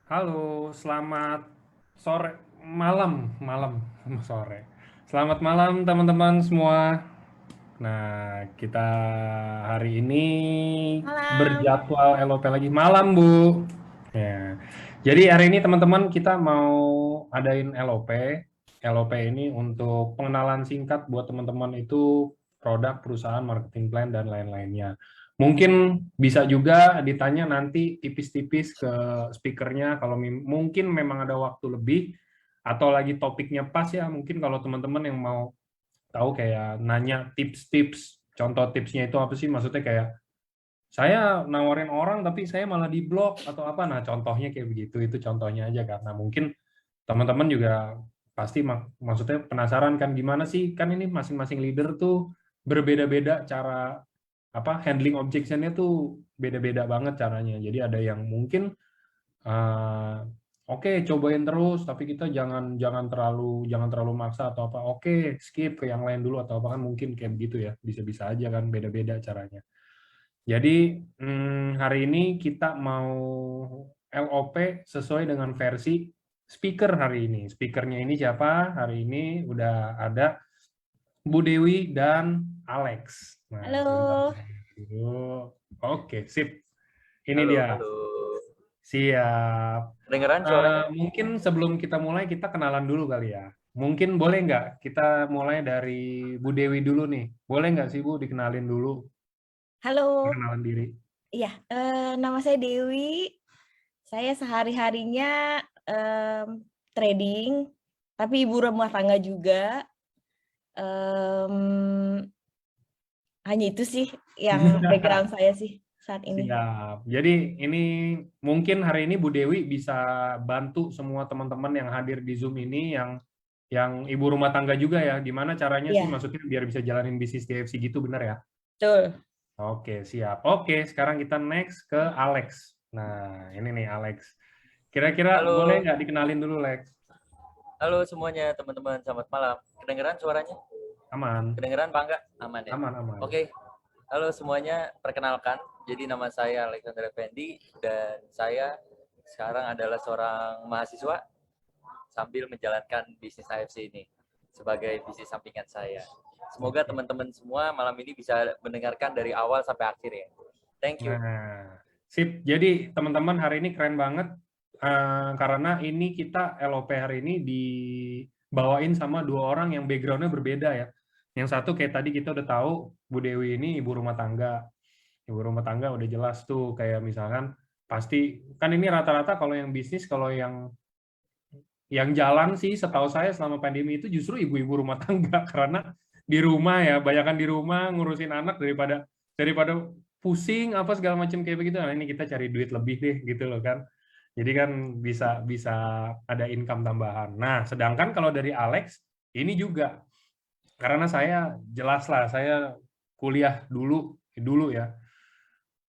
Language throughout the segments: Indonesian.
Halo, selamat sore, malam, sore. Selamat malam teman-teman semua. Nah, kita hari ini Malam. berjadwal LOP lagi malam, Bu. Ya. Jadi hari ini teman-teman kita mau adain LOP. LOP ini untuk pengenalan singkat buat teman-teman itu produk, perusahaan, marketing plan dan lain-lainnya. Mungkin bisa juga ditanya nanti tipis-tipis ke speakernya kalau mungkin memang ada waktu lebih atau lagi topiknya pas ya, mungkin kalau teman-teman yang mau tahu kayak nanya tips-tips, contoh tipsnya itu apa sih, maksudnya kayak saya nawarin orang tapi saya malah di blok atau apa, nah contohnya kayak begitu, itu contohnya aja karena mungkin teman-teman juga pasti maksudnya penasaran kan gimana sih, kan ini masing-masing leader tuh berbeda-beda cara apa handling objection-nya tuh beda-beda banget caranya. Jadi ada yang mungkin oke, cobain terus tapi kita jangan terlalu maksa atau apa. Oke, skip ke yang lain dulu atau apa, kan mungkin kayak begitu ya. Bisa-bisa aja kan beda-beda caranya. Jadi hari ini kita mau LOP sesuai dengan versi speaker hari ini. Speakernya ini siapa? Hari ini udah ada Bu Dewi dan Alex. Nah, sebentar Halo. dulu. Oke, sip. Ini Halo, dia. halo. Siap. Kedengeran suaranya? Mungkin sebelum kita mulai, kita kenalan dulu kali ya. Mungkin boleh nggak kita mulai dari Bu Dewi dulu nih? Boleh nggak sih Bu dikenalin dulu, Halo. perkenalan diri? Iya, nama saya Dewi. Saya sehari-harinya trading, tapi ibu rumah tangga juga. Em, Hanya itu sih yang background saya sih saat ini. Siap. Jadi ini mungkin hari ini Bu Dewi bisa bantu semua teman-teman yang hadir di Zoom ini yang ibu rumah tangga juga ya. Gimana caranya sih Iya, maksudnya biar bisa jalanin bisnis DFC gitu, benar ya? betul. Oke, siap. Oke, sekarang kita next ke Alex. Nah, ini nih Alex. Kira-kira boleh Halo, nggak dikenalin dulu, Lex? halo semuanya teman-teman. Selamat malam. Kedengeran suaranya? Aman, Kedengeran Pak enggak? Aman ya? aman, aman. Oke. Halo semuanya, perkenalkan. Jadi nama saya Alexander Effendi dan saya sekarang adalah seorang mahasiswa sambil menjalankan bisnis AFC ini sebagai bisnis sampingan saya. Semoga Oke. teman-teman semua malam ini bisa mendengarkan dari awal sampai akhir ya. Thank you. Nah, sip. Jadi teman-teman hari ini keren banget karena ini kita LOP hari ini dibawain sama dua orang yang backgroundnya berbeda ya. Yang satu kayak tadi kita udah tahu Bu Dewi ini ibu rumah tangga. Ibu rumah tangga udah jelas tuh kayak misalkan pasti kan ini rata-rata kalau yang bisnis, kalau yang jalan sih setahu saya selama pandemi itu justru ibu-ibu rumah tangga karena di rumah ya, banyakan di rumah ngurusin anak daripada daripada pusing apa segala macam kayak begitu. Nah, ini kita cari duit lebih deh gitu loh kan. Jadi kan bisa bisa ada income tambahan. Nah, sedangkan kalau dari Alex ini juga karena saya jelas lah saya kuliah dulu dulu ya.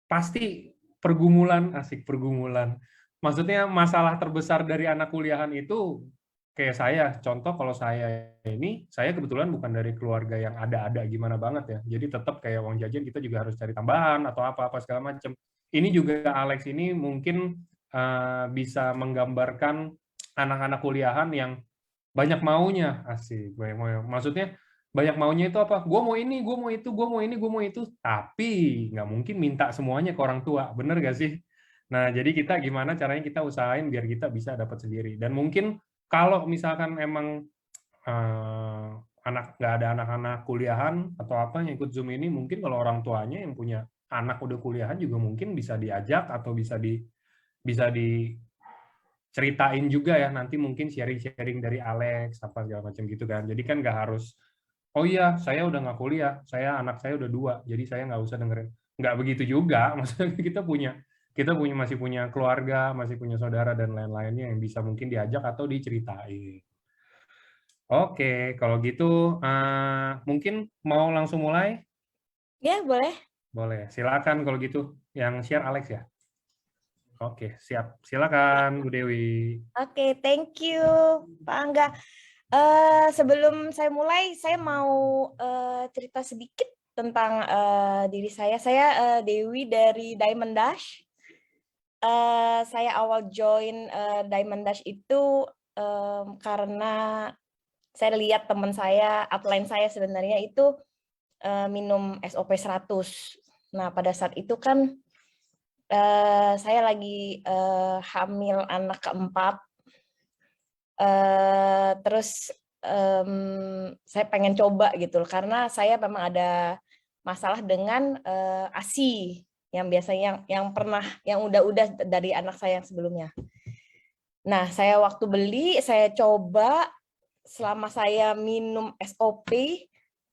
Pasti pergumulan, asik pergumulan. Maksudnya masalah terbesar dari anak kuliahan itu kayak saya, contoh kalau saya ini, saya kebetulan bukan dari keluarga yang ada-ada gimana banget ya. Jadi tetap kayak uang jajan kita juga harus cari tambahan atau apa-apa segala macam. Ini juga Alex ini mungkin bisa menggambarkan anak-anak kuliahan yang banyak maunya, asik. Banyak mau. Maksudnya banyak maunya itu apa? Gue mau ini, gue mau itu, gue mau ini, gue mau itu. Tapi nggak mungkin minta semuanya ke orang tua, bener gak sih? Nah, jadi kita gimana caranya kita usahain biar kita bisa dapat sendiri. Dan mungkin kalau misalkan emang eh, nggak ada anak-anak kuliahan atau apa yang ikut Zoom ini, mungkin kalau orang tuanya yang punya anak udah kuliahan juga mungkin bisa diajak atau bisa diceritain juga ya, nanti mungkin sharing-sharing dari Alex apa segala macam gitu kan. Jadi kan nggak harus, oh iya saya udah nggak kuliah, anak saya udah dua, jadi saya nggak usah dengerin. Nggak begitu juga, maksudnya kita masih punya keluarga, masih punya saudara dan lain-lainnya yang bisa mungkin diajak atau diceritain. Oke, kalau gitu mungkin mau langsung mulai? Ya, boleh. Boleh, silakan kalau gitu. Yang share Alex ya. Oke, siap. Silakan Bu Dewi. Oke, thank you, Pak Angga. Sebelum saya mulai, saya mau cerita sedikit tentang diri saya. Saya Dewi dari Diamond Dash. saya awal join Diamond Dash itu karena saya lihat teman saya, upline saya sebenarnya itu minum SOP 100. Nah, pada saat itu kan saya lagi hamil anak keempat. Terus saya pengen coba gitu karena saya memang ada masalah dengan ASI yang biasanya yang udah dari anak saya yang sebelumnya. Nah, saya waktu beli saya coba selama saya minum SOP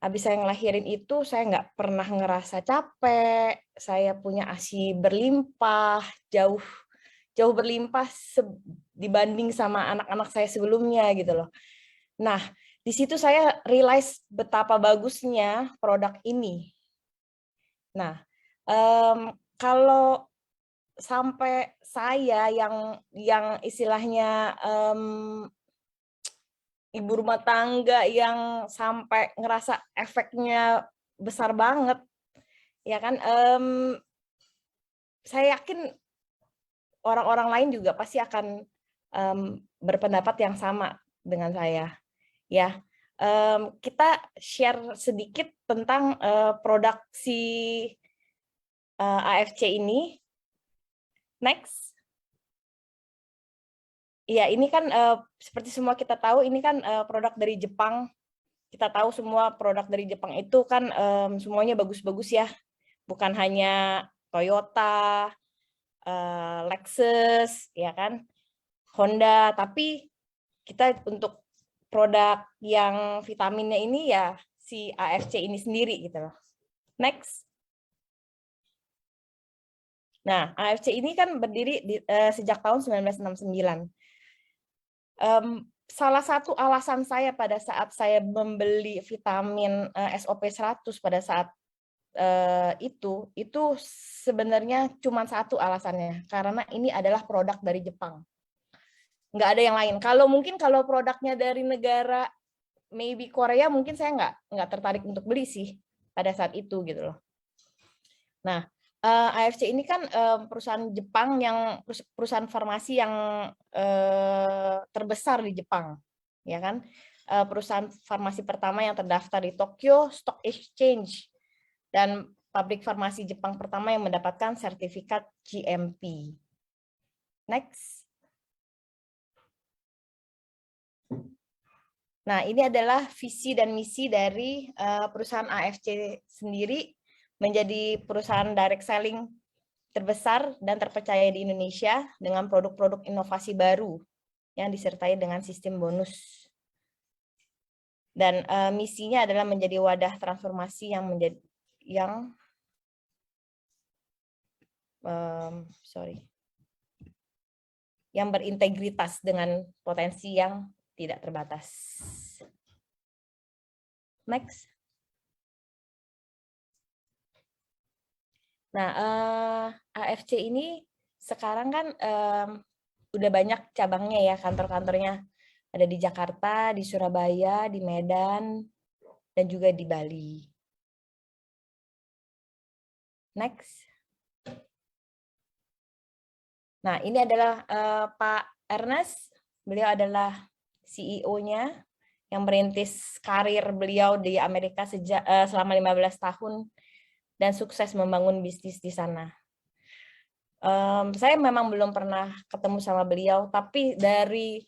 habis saya ngelahirin itu saya nggak pernah ngerasa capek, saya punya ASI berlimpah, jauh berlimpah dibanding sama anak-anak saya sebelumnya gitu loh. Nah, di situ saya realize betapa bagusnya produk ini. Nah, kalau sampai saya yang istilahnya ibu rumah tangga yang sampai ngerasa efeknya besar banget, ya kan? Saya yakin orang-orang lain juga pasti akan berpendapat yang sama dengan saya. Ya, kita share sedikit tentang produksi AFC ini. Next. Ya, ini kan seperti semua kita tahu, ini kan produk dari Jepang. Kita tahu semua produk dari Jepang itu kan semuanya bagus-bagus ya. Bukan hanya Toyota, Lexus, ya kan, Honda, tapi kita untuk produk yang vitaminnya ini ya si AFC ini sendiri gitu loh. Next. Nah, AFC ini kan berdiri sejak tahun 1969. Salah satu alasan saya pada saat saya membeli vitamin SOP 100 pada saat itu sebenarnya cuma satu alasannya, karena ini adalah produk dari Jepang. Nggak ada yang lain. Kalau produknya dari negara maybe Korea, mungkin saya nggak tertarik untuk beli sih pada saat itu gitu loh. Nah, AFC ini kan perusahaan Jepang perusahaan farmasi yang terbesar di Jepang, ya kan? Perusahaan farmasi pertama yang terdaftar di Tokyo Stock Exchange dan pabrik farmasi Jepang pertama yang mendapatkan sertifikat GMP. Next. Nah, ini adalah visi dan misi dari perusahaan AFC sendiri, menjadi perusahaan direct selling terbesar dan terpercaya di Indonesia dengan produk-produk inovasi baru yang disertai dengan sistem bonus. Dan misinya adalah menjadi wadah transformasi yang berintegritas dengan potensi yang tidak terbatas. Next. Nah, AFC ini sekarang kan udah banyak cabangnya ya, kantor-kantornya. Ada di Jakarta, di Surabaya, di Medan, dan juga di Bali. Next. Nah, ini adalah Pak Ernest. Beliau adalah CEO-nya yang merintis karir beliau di Amerika selama 15 tahun dan sukses membangun bisnis di sana. Saya memang belum pernah ketemu sama beliau, tapi dari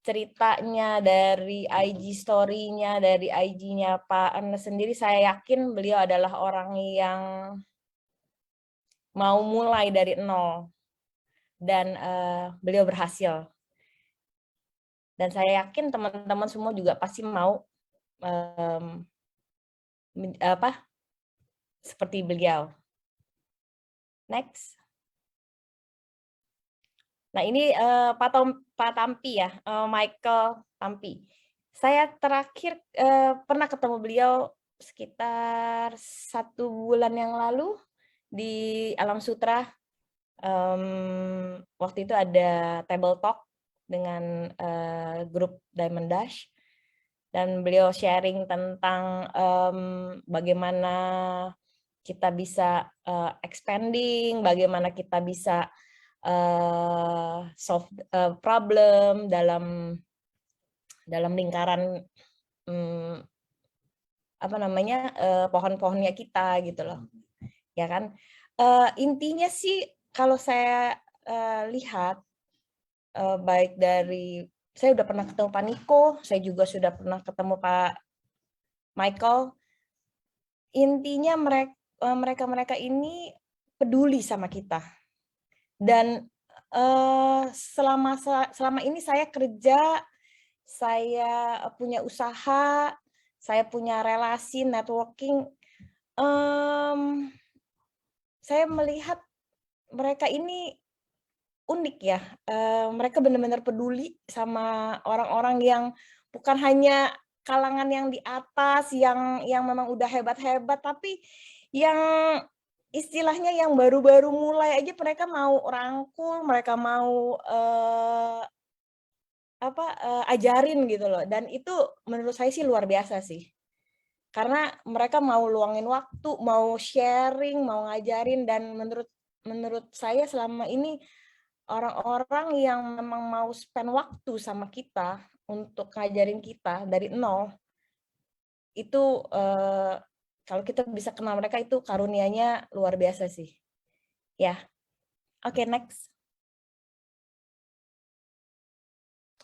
ceritanya, dari IG story-nya, dari IG-nya Pak Ernest sendiri, saya yakin beliau adalah orang yang mau mulai dari nol dan beliau berhasil. Dan saya yakin teman-teman semua juga pasti mau seperti beliau. Next. Nah, ini Pak Tampi ya, Michael Tampi. Saya terakhir pernah ketemu beliau sekitar 1 bulan yang lalu di Alam Sutra. Waktu itu ada table talk dengan grup Diamond Dash, dan beliau sharing tentang bagaimana kita bisa expanding, bagaimana kita bisa solve problem dalam lingkaran pohon-pohonnya kita gitu loh, ya kan. Intinya sih kalau saya lihat, baik dari saya udah pernah ketemu Pak Niko, saya juga sudah pernah ketemu Pak Michael. Intinya mereka ini peduli sama kita. Dan selama ini saya kerja, saya punya usaha, saya punya relasi networking, saya melihat mereka ini unik ya. Mereka benar-benar peduli sama orang-orang yang bukan hanya kalangan yang di atas, yang memang udah hebat-hebat, tapi yang istilahnya yang baru-baru mulai aja mereka mau rangkul, mereka mau ajarin gitu loh. Dan itu menurut saya sih luar biasa sih. Karena mereka mau luangin waktu, mau sharing, mau ngajarin, dan menurut saya selama ini orang-orang yang memang mau spend waktu sama kita untuk ngajarin kita dari nol, itu kalau kita bisa kenal mereka itu karunianya luar biasa sih. Ya, oke, next.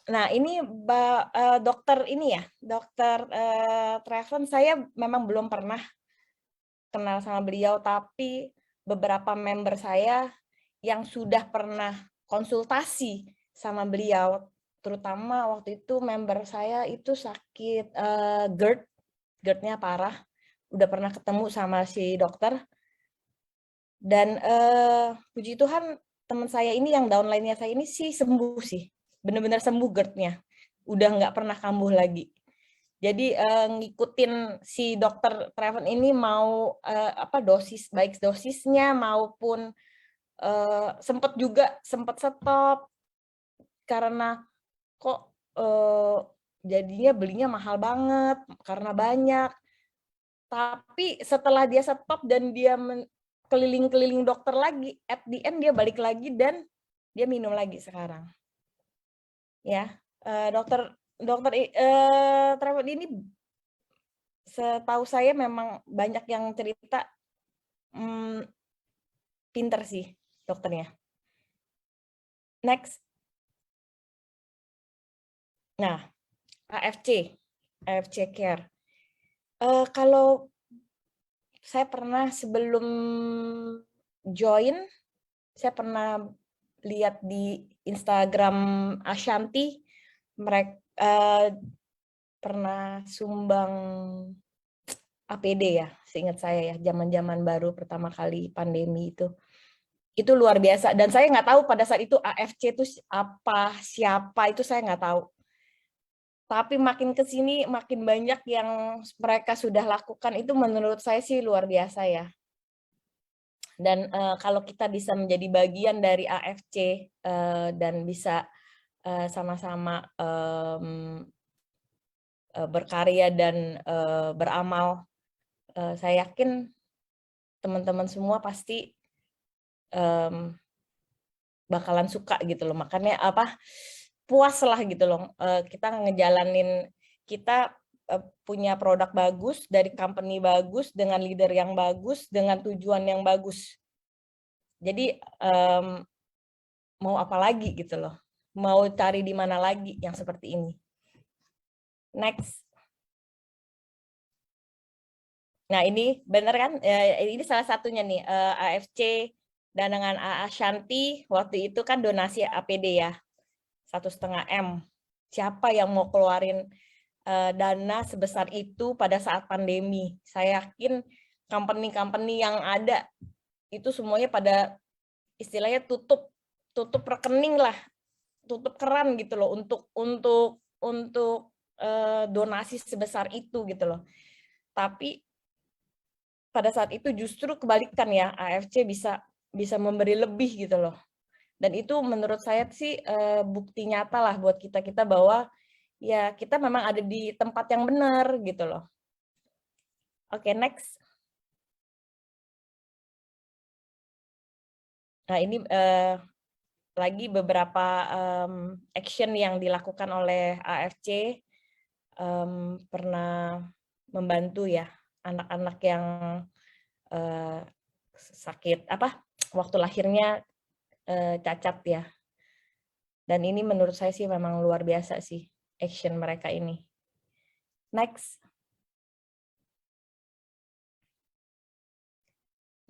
Nah, ini dokter ini ya, dokter Treven, saya memang belum pernah kenal sama beliau, tapi beberapa member saya yang sudah pernah konsultasi sama beliau, terutama waktu itu member saya itu sakit GERD-nya parah, udah pernah ketemu sama si dokter, dan puji Tuhan teman saya ini yang downline-nya saya ini sih sembuh sih, benar-benar sembuh GERD-nya, udah nggak pernah kambuh lagi. Jadi ngikutin si dokter Treven ini mau dosis, baik dosisnya maupun sempat stop karena kok jadinya belinya mahal banget karena banyak. Tapi setelah dia stop dan dia keliling-keliling dokter lagi, at the end dia balik lagi dan dia minum lagi sekarang. Ya, dokter Treven ini setahu saya memang banyak yang cerita pinter sih dokternya. Next. Nah, AFC Care. Kalau saya pernah sebelum join, saya pernah lihat di Instagram Ashanti, mereka pernah sumbang APD ya, seingat saya ya, zaman-zaman baru pertama kali pandemi itu. Itu luar biasa, dan saya nggak tahu pada saat itu AFC itu apa, siapa, itu saya nggak tahu. Tapi makin ke sini makin banyak yang mereka sudah lakukan, itu menurut saya sih luar biasa ya. Dan kalau kita bisa menjadi bagian dari AFC dan bisa sama-sama berkarya dan beramal, saya yakin teman-teman semua pasti bakalan suka gitu loh. Makanya puas lah gitu loh, kita ngejalanin, kita punya produk bagus dari company bagus dengan leader yang bagus dengan tujuan yang bagus. Jadi mau apa lagi gitu loh, mau cari di mana lagi yang seperti ini. Next. Nah, ini benar kan, ini salah satunya nih, AFC dan dengan Ashanti waktu itu kan donasi APD ya, 1,5 M. Siapa yang mau keluarin dana sebesar itu pada saat pandemi? Saya yakin company-company yang ada itu semuanya pada istilahnya tutup rekening lah, tutup keran gitu loh untuk donasi sebesar itu gitu loh. Tapi pada saat itu justru kebalikan ya, AFC bisa memberi lebih gitu loh. Dan itu menurut saya sih bukti nyata lah buat kita bahwa ya kita memang ada di tempat yang benar gitu loh. Oke, next. Nah, ini lagi beberapa action yang dilakukan oleh AFC pernah membantu ya anak-anak yang sakit waktu lahirnya cacat ya. Dan ini menurut saya sih memang luar biasa sih action mereka ini. Next.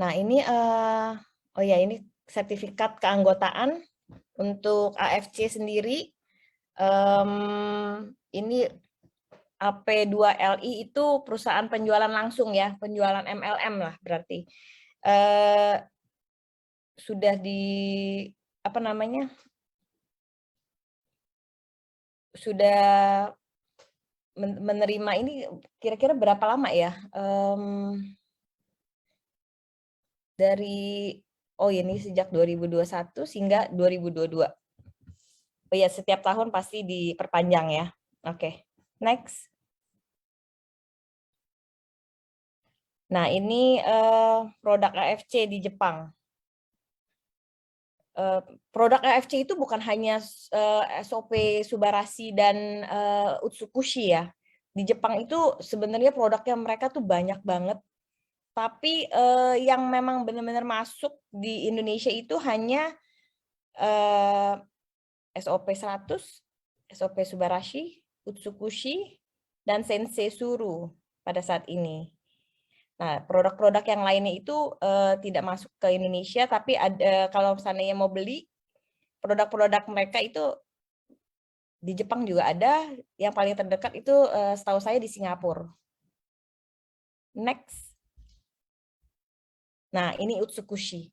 Nah ini oh ya ini sertifikat keanggotaan untuk AFC sendiri. Ini AP2LI itu perusahaan penjualan langsung ya, penjualan MLM lah berarti. Sudah sudah menerima ini kira-kira berapa lama ya? Ini sejak 2021 hingga 2022. Oh ya, setiap tahun pasti diperpanjang ya. Oke, next. Nah, ini produk AFC di Jepang. Produk AFC itu bukan hanya SOP Subarashi dan Utsukushi ya. Di Jepang itu sebenarnya produknya mereka tuh banyak banget. Tapi yang memang benar-benar masuk di Indonesia itu hanya SOP 100, SOP Subarashi, Utsukushi, dan Sensei Suru pada saat ini. Nah, produk-produk yang lainnya itu tidak masuk ke Indonesia, tapi kalau seandainya mau beli, produk-produk mereka itu di Jepang juga ada, yang paling terdekat itu setahu saya di Singapura. Next. Nah, ini Utsukushi.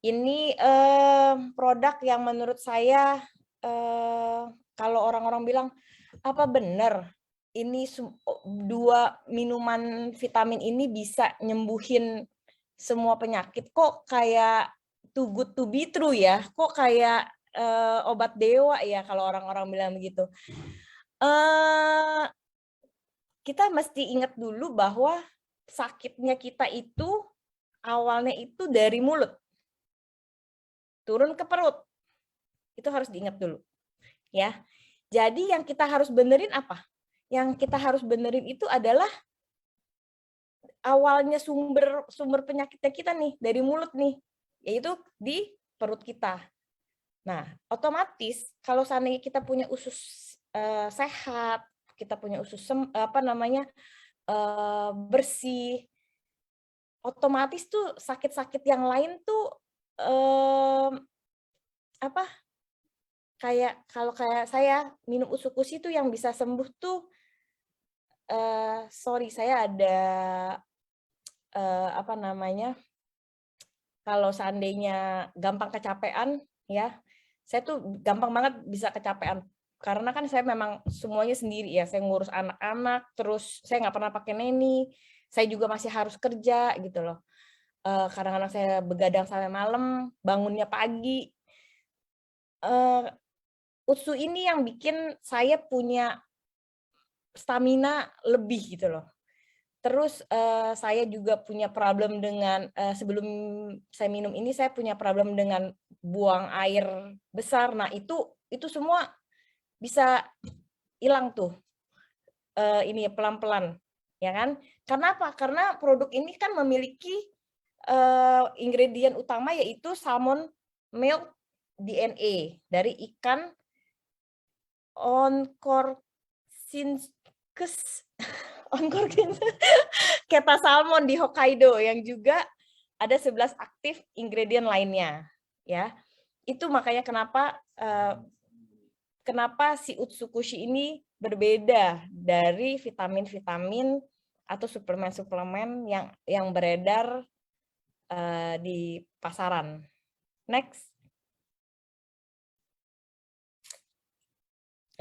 Ini produk yang menurut saya, kalau orang-orang bilang, apa benar ini 2 minuman vitamin ini bisa nyembuhin semua penyakit? Kok kayak too good to be true ya? Kok kayak obat dewa ya kalau orang-orang bilang begitu? Kita mesti ingat dulu bahwa sakitnya kita itu awalnya itu dari mulut. Turun ke perut. Itu harus diingat dulu. Ya. Jadi yang kita harus benerin apa? Yang kita harus benerin itu adalah awalnya sumber penyakitnya kita nih dari mulut nih, yaitu di perut kita. Nah, otomatis kalau seandainya kita punya usus sehat, kita punya usus bersih, otomatis tuh sakit-sakit yang lain tuh kalau kayak saya minum Utsukushi itu yang bisa sembuh tuh saya ada kalau seandainya gampang kecapean ya, saya tuh gampang banget bisa kecapean karena kan saya memang semuanya sendiri ya, saya ngurus anak-anak, terus saya nggak pernah pakai neni, saya juga masih harus kerja gitu loh. Kadang-kadang saya begadang sampai malam, bangunnya pagi. Utsu ini yang bikin saya punya stamina lebih gitu loh. Terus saya juga punya problem dengan sebelum saya minum ini saya punya problem dengan buang air besar. Nah itu semua bisa hilang tuh ini pelan-pelan, ya kan? Karena apa? Karena produk ini kan memiliki ingredient utama yaitu salmon milk DNA dari ikan Oncorcins Keta salmon di Hokkaido yang juga ada 11 aktif ingredient lainnya ya. Itu makanya kenapa si Utsukushi ini berbeda dari vitamin-vitamin atau suplemen-suplemen yang beredar di pasaran. Next.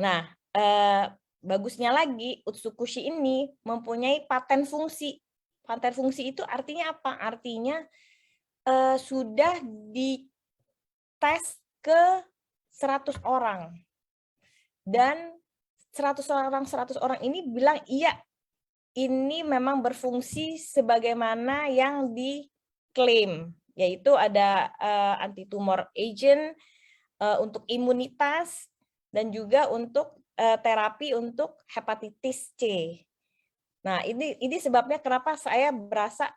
Nah, bagusnya lagi, Utsukushi ini mempunyai paten fungsi. Paten fungsi itu artinya apa? Artinya sudah dites ke 100 orang. Dan 100 orang ini bilang, iya, ini memang berfungsi sebagaimana yang diklaim. Yaitu ada anti-tumor agent, untuk imunitas dan juga untuk terapi untuk hepatitis C. Nah, ini sebabnya kenapa saya berasa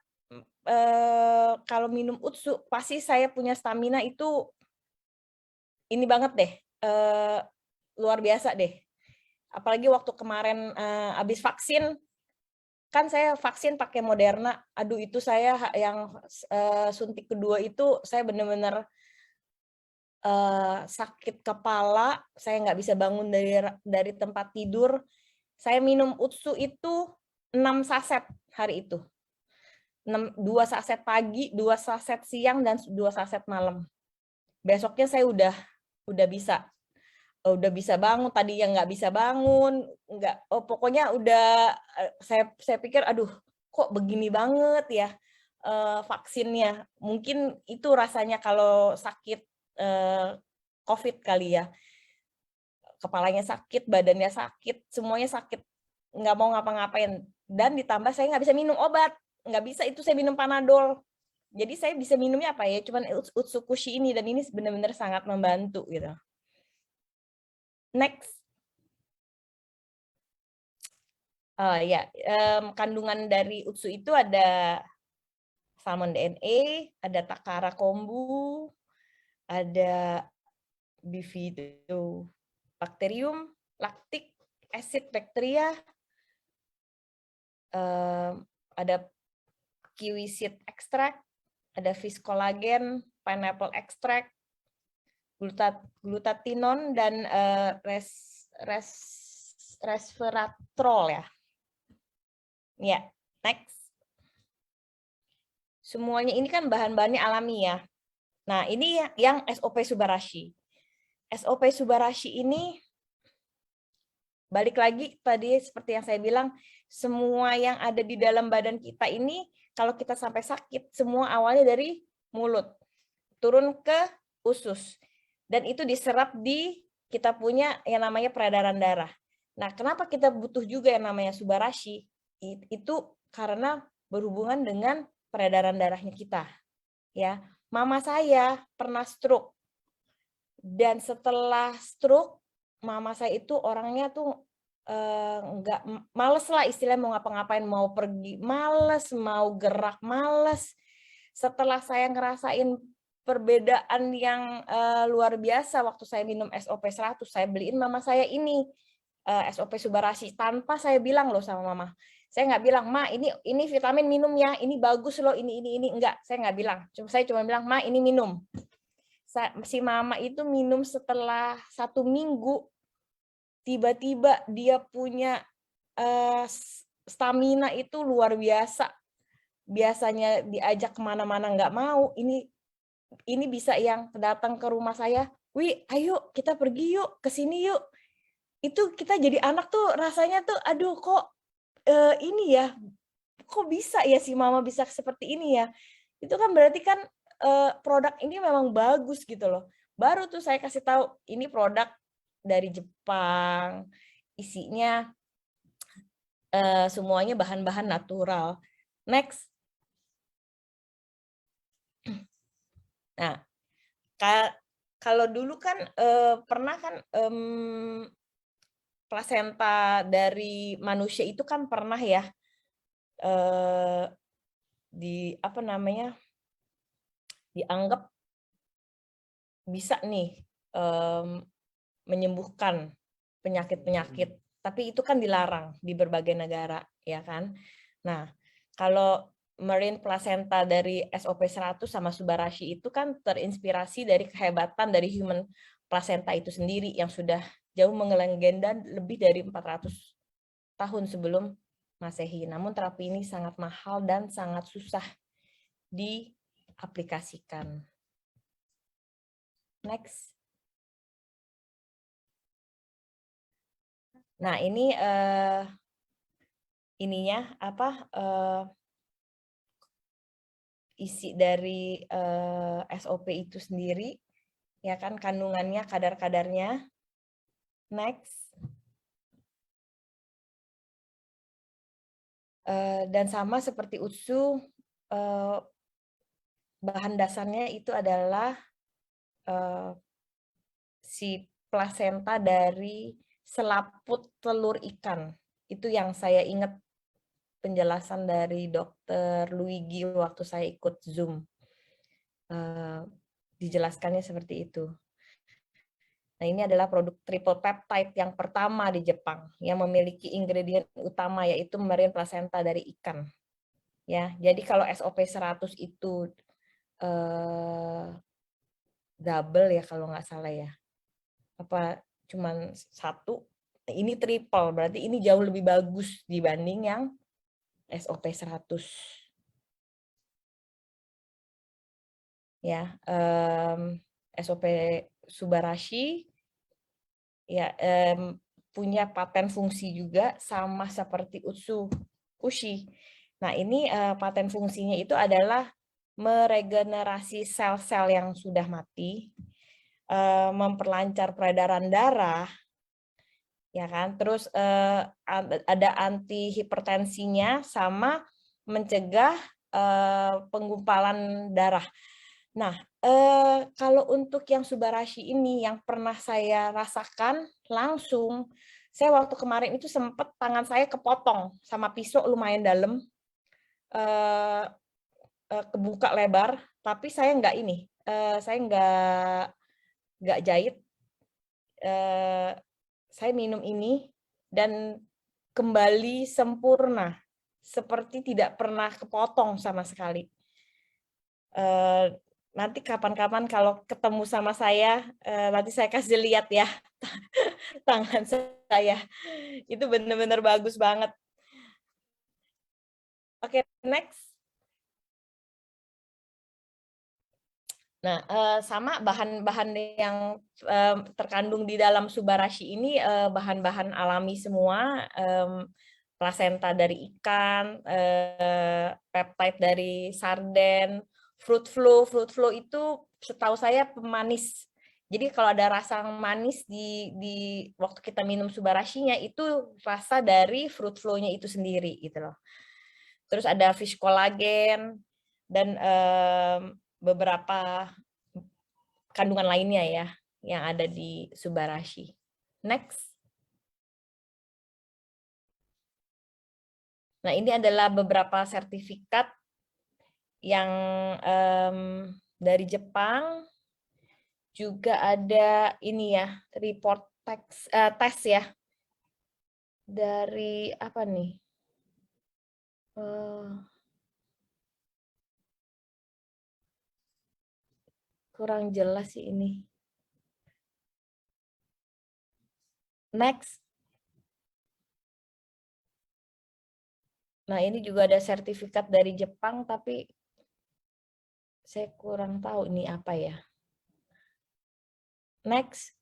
kalau minum Utsu pasti saya punya stamina itu ini banget deh, luar biasa deh. Apalagi waktu kemarin habis vaksin, kan saya vaksin pakai Moderna. Aduh, itu saya yang suntik kedua itu saya benar-benar sakit kepala, saya nggak bisa bangun dari tempat tidur. Saya minum Utsu itu 6 saset hari itu. 2 saset pagi, 2 saset siang, dan 2 saset malam. Besoknya saya udah bisa bangun, tadi yang nggak bisa bangun, pokoknya udah saya pikir aduh kok begini banget ya vaksinnya. Mungkin itu rasanya kalau sakit COVID kali ya. Kepalanya sakit, badannya sakit, semuanya sakit, nggak mau ngapa-ngapain. Dan ditambah saya nggak bisa minum obat, nggak bisa, itu saya minum Panadol. Jadi saya bisa minumnya apa ya, cuman Utsukushi ini, dan ini benar-benar sangat membantu gitu. Next. Kandungan dari Utsu itu ada salmon DNA, ada Takara kombu, ada Bifidobacterium, lactic acid bacteria, ada kiwi seed extract, ada fish collagen, pineapple extract, glutatinon, dan resveratrol ya. Ya, next. Semuanya ini kan bahan-bahannya alami ya. Nah, ini yang SOP Subarashi. SOP Subarashi ini balik lagi tadi seperti yang saya bilang, semua yang ada di dalam badan kita ini kalau kita sampai sakit, semua awalnya dari mulut, turun ke usus, dan itu diserap di kita punya yang namanya peredaran darah. Nah, kenapa kita butuh juga yang namanya Subarashi? Itu karena berhubungan dengan peredaran darahnya kita. Ya, mama saya pernah stroke, dan setelah stroke, mama saya itu orangnya tuh nggak males lah istilahnya, mau ngapa-ngapain, mau pergi males, mau gerak males. Setelah saya ngerasain perbedaan yang luar biasa waktu saya minum SOP 100, saya beliin mama saya ini SOP Subarashi tanpa saya bilang loh sama mama. Saya nggak bilang, "Ma, ini vitamin minum ya, ini bagus loh, ini." Enggak, saya nggak bilang. Saya cuma bilang, "Ma, ini minum." Si mama itu minum setelah 1 minggu, tiba-tiba dia punya stamina itu luar biasa. Biasanya diajak kemana-mana nggak mau, ini bisa yang datang ke rumah saya, "Wi, ayo kita pergi yuk, ke sini yuk." Itu kita jadi anak tuh rasanya tuh, aduh kok ini ya, kok bisa ya si mama bisa seperti ini ya. Itu kan berarti kan produk ini memang bagus gitu loh. Baru tuh saya kasih tahu, ini produk dari Jepang, isinya semuanya bahan-bahan natural. Next. Nah, kalau dulu kan pernah kan plasenta dari manusia itu kan pernah ya dianggap bisa nih menyembuhkan penyakit-penyakit, tapi itu kan dilarang di berbagai negara, ya kan? Nah, kalau marine placenta dari SOP 100 sama Subarashi itu kan terinspirasi dari kehebatan dari human placenta itu sendiri yang sudah jauh melegenda lebih dari 400 tahun sebelum Masehi. Namun terapi ini sangat mahal dan sangat susah diaplikasikan. Next. Nah, ini ininya apa isi dari SOP itu sendiri, ya kan, kandungannya, kadar-kadarnya. Next. Dan sama seperti Utsu, bahan dasarnya itu adalah si plasenta dari selaput telur ikan. Itu yang saya ingat penjelasan dari Dokter Luigi waktu saya ikut Zoom. Dijelaskannya seperti itu. Nah, ini adalah produk triple peptide yang pertama di Jepang yang memiliki ingredient utama yaitu marine placenta dari ikan. Ya, jadi kalau SOP 100 itu double ya kalau nggak salah ya. Apa cuman satu, ini triple, berarti ini jauh lebih bagus dibanding yang SOP 100. Ya, SOP Subarashi ya punya paten fungsi juga sama seperti Ushi. Nah, ini paten fungsinya itu adalah meregenerasi sel-sel yang sudah mati, memperlancar peredaran darah, ya kan? Terus ada anti hipertensinya sama mencegah penggumpalan darah. Nah, kalau untuk yang Subarashi ini yang pernah saya rasakan langsung, saya waktu kemarin itu sempat tangan saya kepotong sama pisau lumayan dalam, kebuka lebar, tapi saya nggak ini, saya nggak jahit, saya minum ini dan kembali sempurna, seperti tidak pernah kepotong sama sekali. Nanti kapan-kapan kalau ketemu sama saya, nanti saya kasih lihat ya tangan saya. Itu benar-benar bagus banget. Oke, next. Nah, sama bahan-bahan yang terkandung di dalam Subarashi ini bahan-bahan alami semua, plasenta dari ikan, peptide dari sarden, fruit flow itu setahu saya pemanis. Jadi kalau ada rasa manis di waktu kita minum Subarashinya itu rasa dari fruit flow-nya itu sendiri gitu loh. Terus ada fish collagen dan beberapa kandungan lainnya ya yang ada di Subarashi. Next. Nah, ini adalah beberapa sertifikat yang dari Jepang. Juga ada ini ya, report tes ya. Dari apa nih? Kurang jelas sih ini. Next. Nah, ini juga ada sertifikat dari Jepang, tapi saya kurang tahu ini apa ya. Next.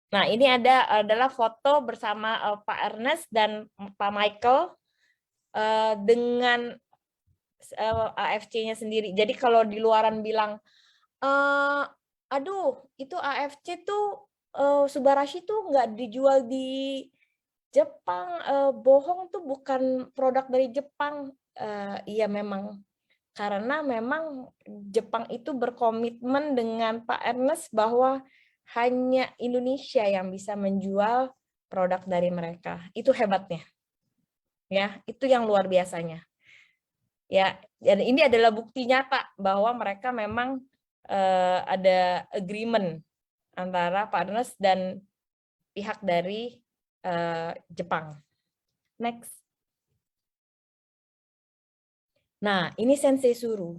Nah, ini adalah foto bersama Pak Ernest dan Pak Michael dengan AFC-nya sendiri. Jadi kalau di luaran bilang, aduh, itu AFC tuh Subarashi tuh nggak dijual di Jepang, bohong tuh bukan produk dari Jepang. Iya memang, karena memang Jepang itu berkomitmen dengan Pak Ernest bahwa hanya Indonesia yang bisa menjual produk dari mereka. Itu hebatnya. Ya, itu yang luar biasanya. Ya, dan ini adalah bukti nyata bahwa mereka memang ada agreement antara Pak Ernest dan pihak dari Jepang. Next. Nah, ini Sensei Suru.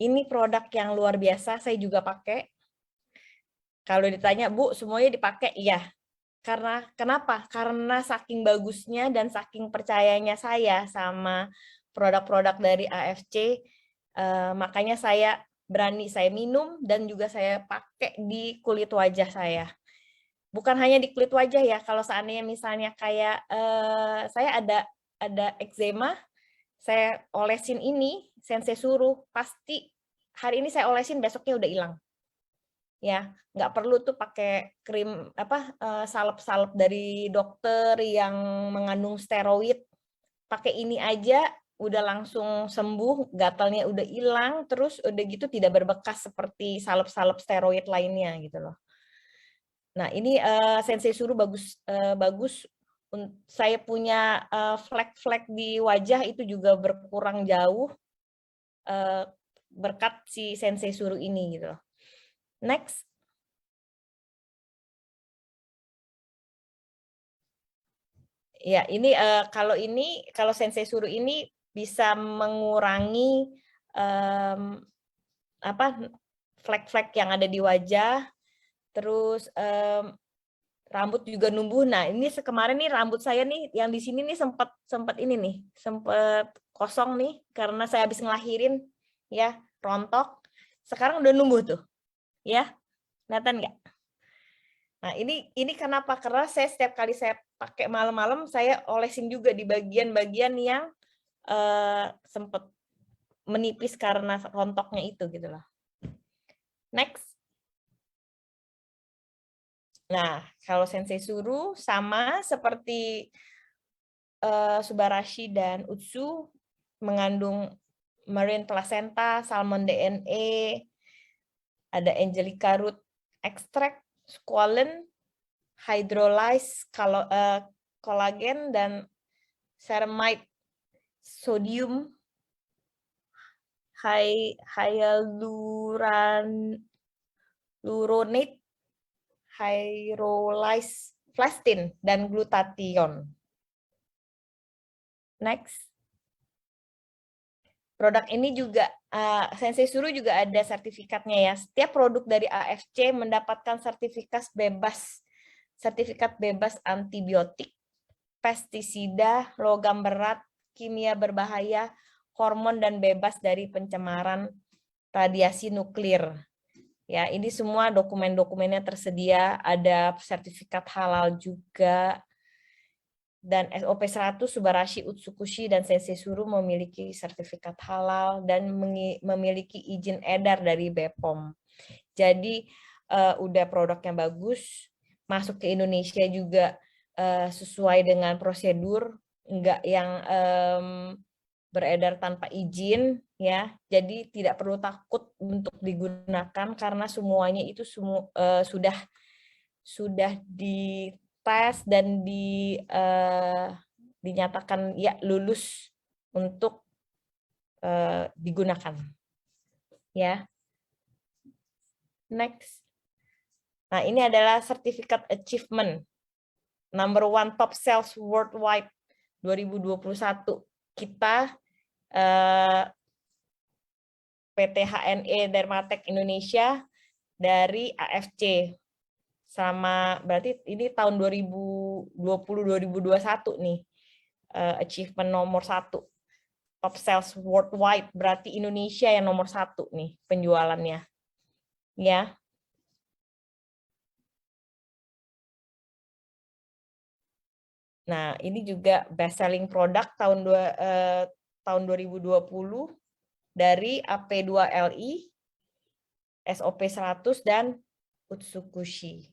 Ini produk yang luar biasa, saya juga pakai. Kalau ditanya, Bu, semuanya dipakai? Iya. Kenapa? Karena saking bagusnya dan saking percayanya saya sama produk-produk dari AFC, makanya saya berani saya minum dan juga saya pakai di kulit wajah saya. Bukan hanya di kulit wajah ya, kalau seandainya misalnya kayak saya ada eczema, saya olesin ini, Sensei Suru, pasti hari ini saya olesin, besoknya udah hilang. Ya, nggak perlu tuh pakai krim salep-salep dari dokter yang mengandung steroid. Pakai ini aja udah langsung sembuh, gatalnya udah hilang, terus udah gitu tidak berbekas seperti salep-salep steroid lainnya gitu loh. Nah, ini Sensei Suru bagus. Saya punya flek-flek di wajah itu juga berkurang jauh berkat si Sensei Suru ini gitu loh. Next. Ya, ini kalau Sensei Suru ini bisa mengurangi flek-flek yang ada di wajah, terus rambut juga numbuh. Nah, ini kemarin nih rambut saya nih yang di sini nih sempat kosong nih karena saya habis ngelahirin ya, rontok. Sekarang udah numbuh tuh. Ya. Kelihatan nggak? Nah, ini kenapa? Karena saya setiap kali saya pakai malam-malam saya olesin juga di bagian-bagian yang sempat menipis karena rontoknya itu gitu loh. Next. Nah, kalau Sensei Suru sama seperti Subarashi dan Utsu, mengandung marine placenta, salmon DNA, ada angelica root extract, squalene, hydrolyzed collagen, dan ceramide, sodium, hyaluronate, hydrolyzed plastin, dan glutathione. Next. Produk ini juga, Sensei Suru juga ada sertifikatnya ya. Setiap produk dari AFC mendapatkan sertifikat bebas antibiotik, pestisida, logam berat, kimia berbahaya, hormon, dan bebas dari pencemaran radiasi nuklir. Ya, ini semua dokumen-dokumennya tersedia, ada sertifikat halal juga. Dan SOP 100 Subarashi, Utsukushi, dan Sensei Suru memiliki sertifikat halal dan memiliki izin edar dari BPOM. Jadi udah produknya bagus, masuk ke Indonesia juga sesuai dengan prosedur, enggak yang beredar tanpa izin ya. Jadi tidak perlu takut untuk digunakan karena semuanya itu sudah dites dan dinyatakan ya lulus untuk digunakan. Ya. Next. Nah, ini adalah sertifikat achievement number 1 top sales worldwide 2021. Kita PT HNE Dermatech Indonesia dari AFC. Sama berarti ini tahun 2020-2021 nih, achievement nomor 1 top sales worldwide, berarti Indonesia yang nomor 1 nih penjualannya ya. Nah, ini juga best selling product tahun 2020 dari AP2LI, SOP 100, dan Utsukushi.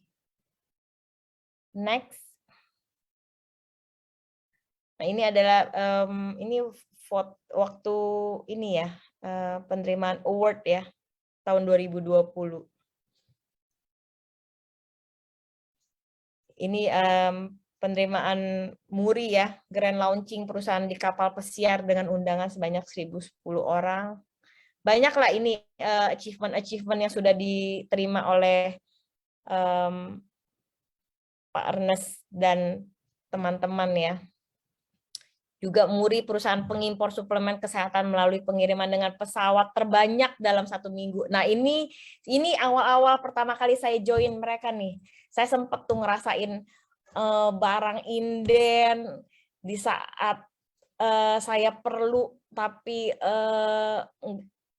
Next. Nah, ini adalah ini waktu ini ya, penerimaan award ya tahun 2020. Ini penerimaan MURI ya, grand launching perusahaan di kapal pesiar dengan undangan sebanyak 1.010 orang. Banyaklah ini achievement yang sudah diterima oleh Pak Ernest dan teman-teman ya. Juga MURI, perusahaan pengimpor suplemen kesehatan melalui pengiriman dengan pesawat terbanyak dalam 1 minggu. Nah, ini awal-awal pertama kali saya join mereka nih. Saya sempat tuh ngerasain barang inden di saat saya perlu, tapi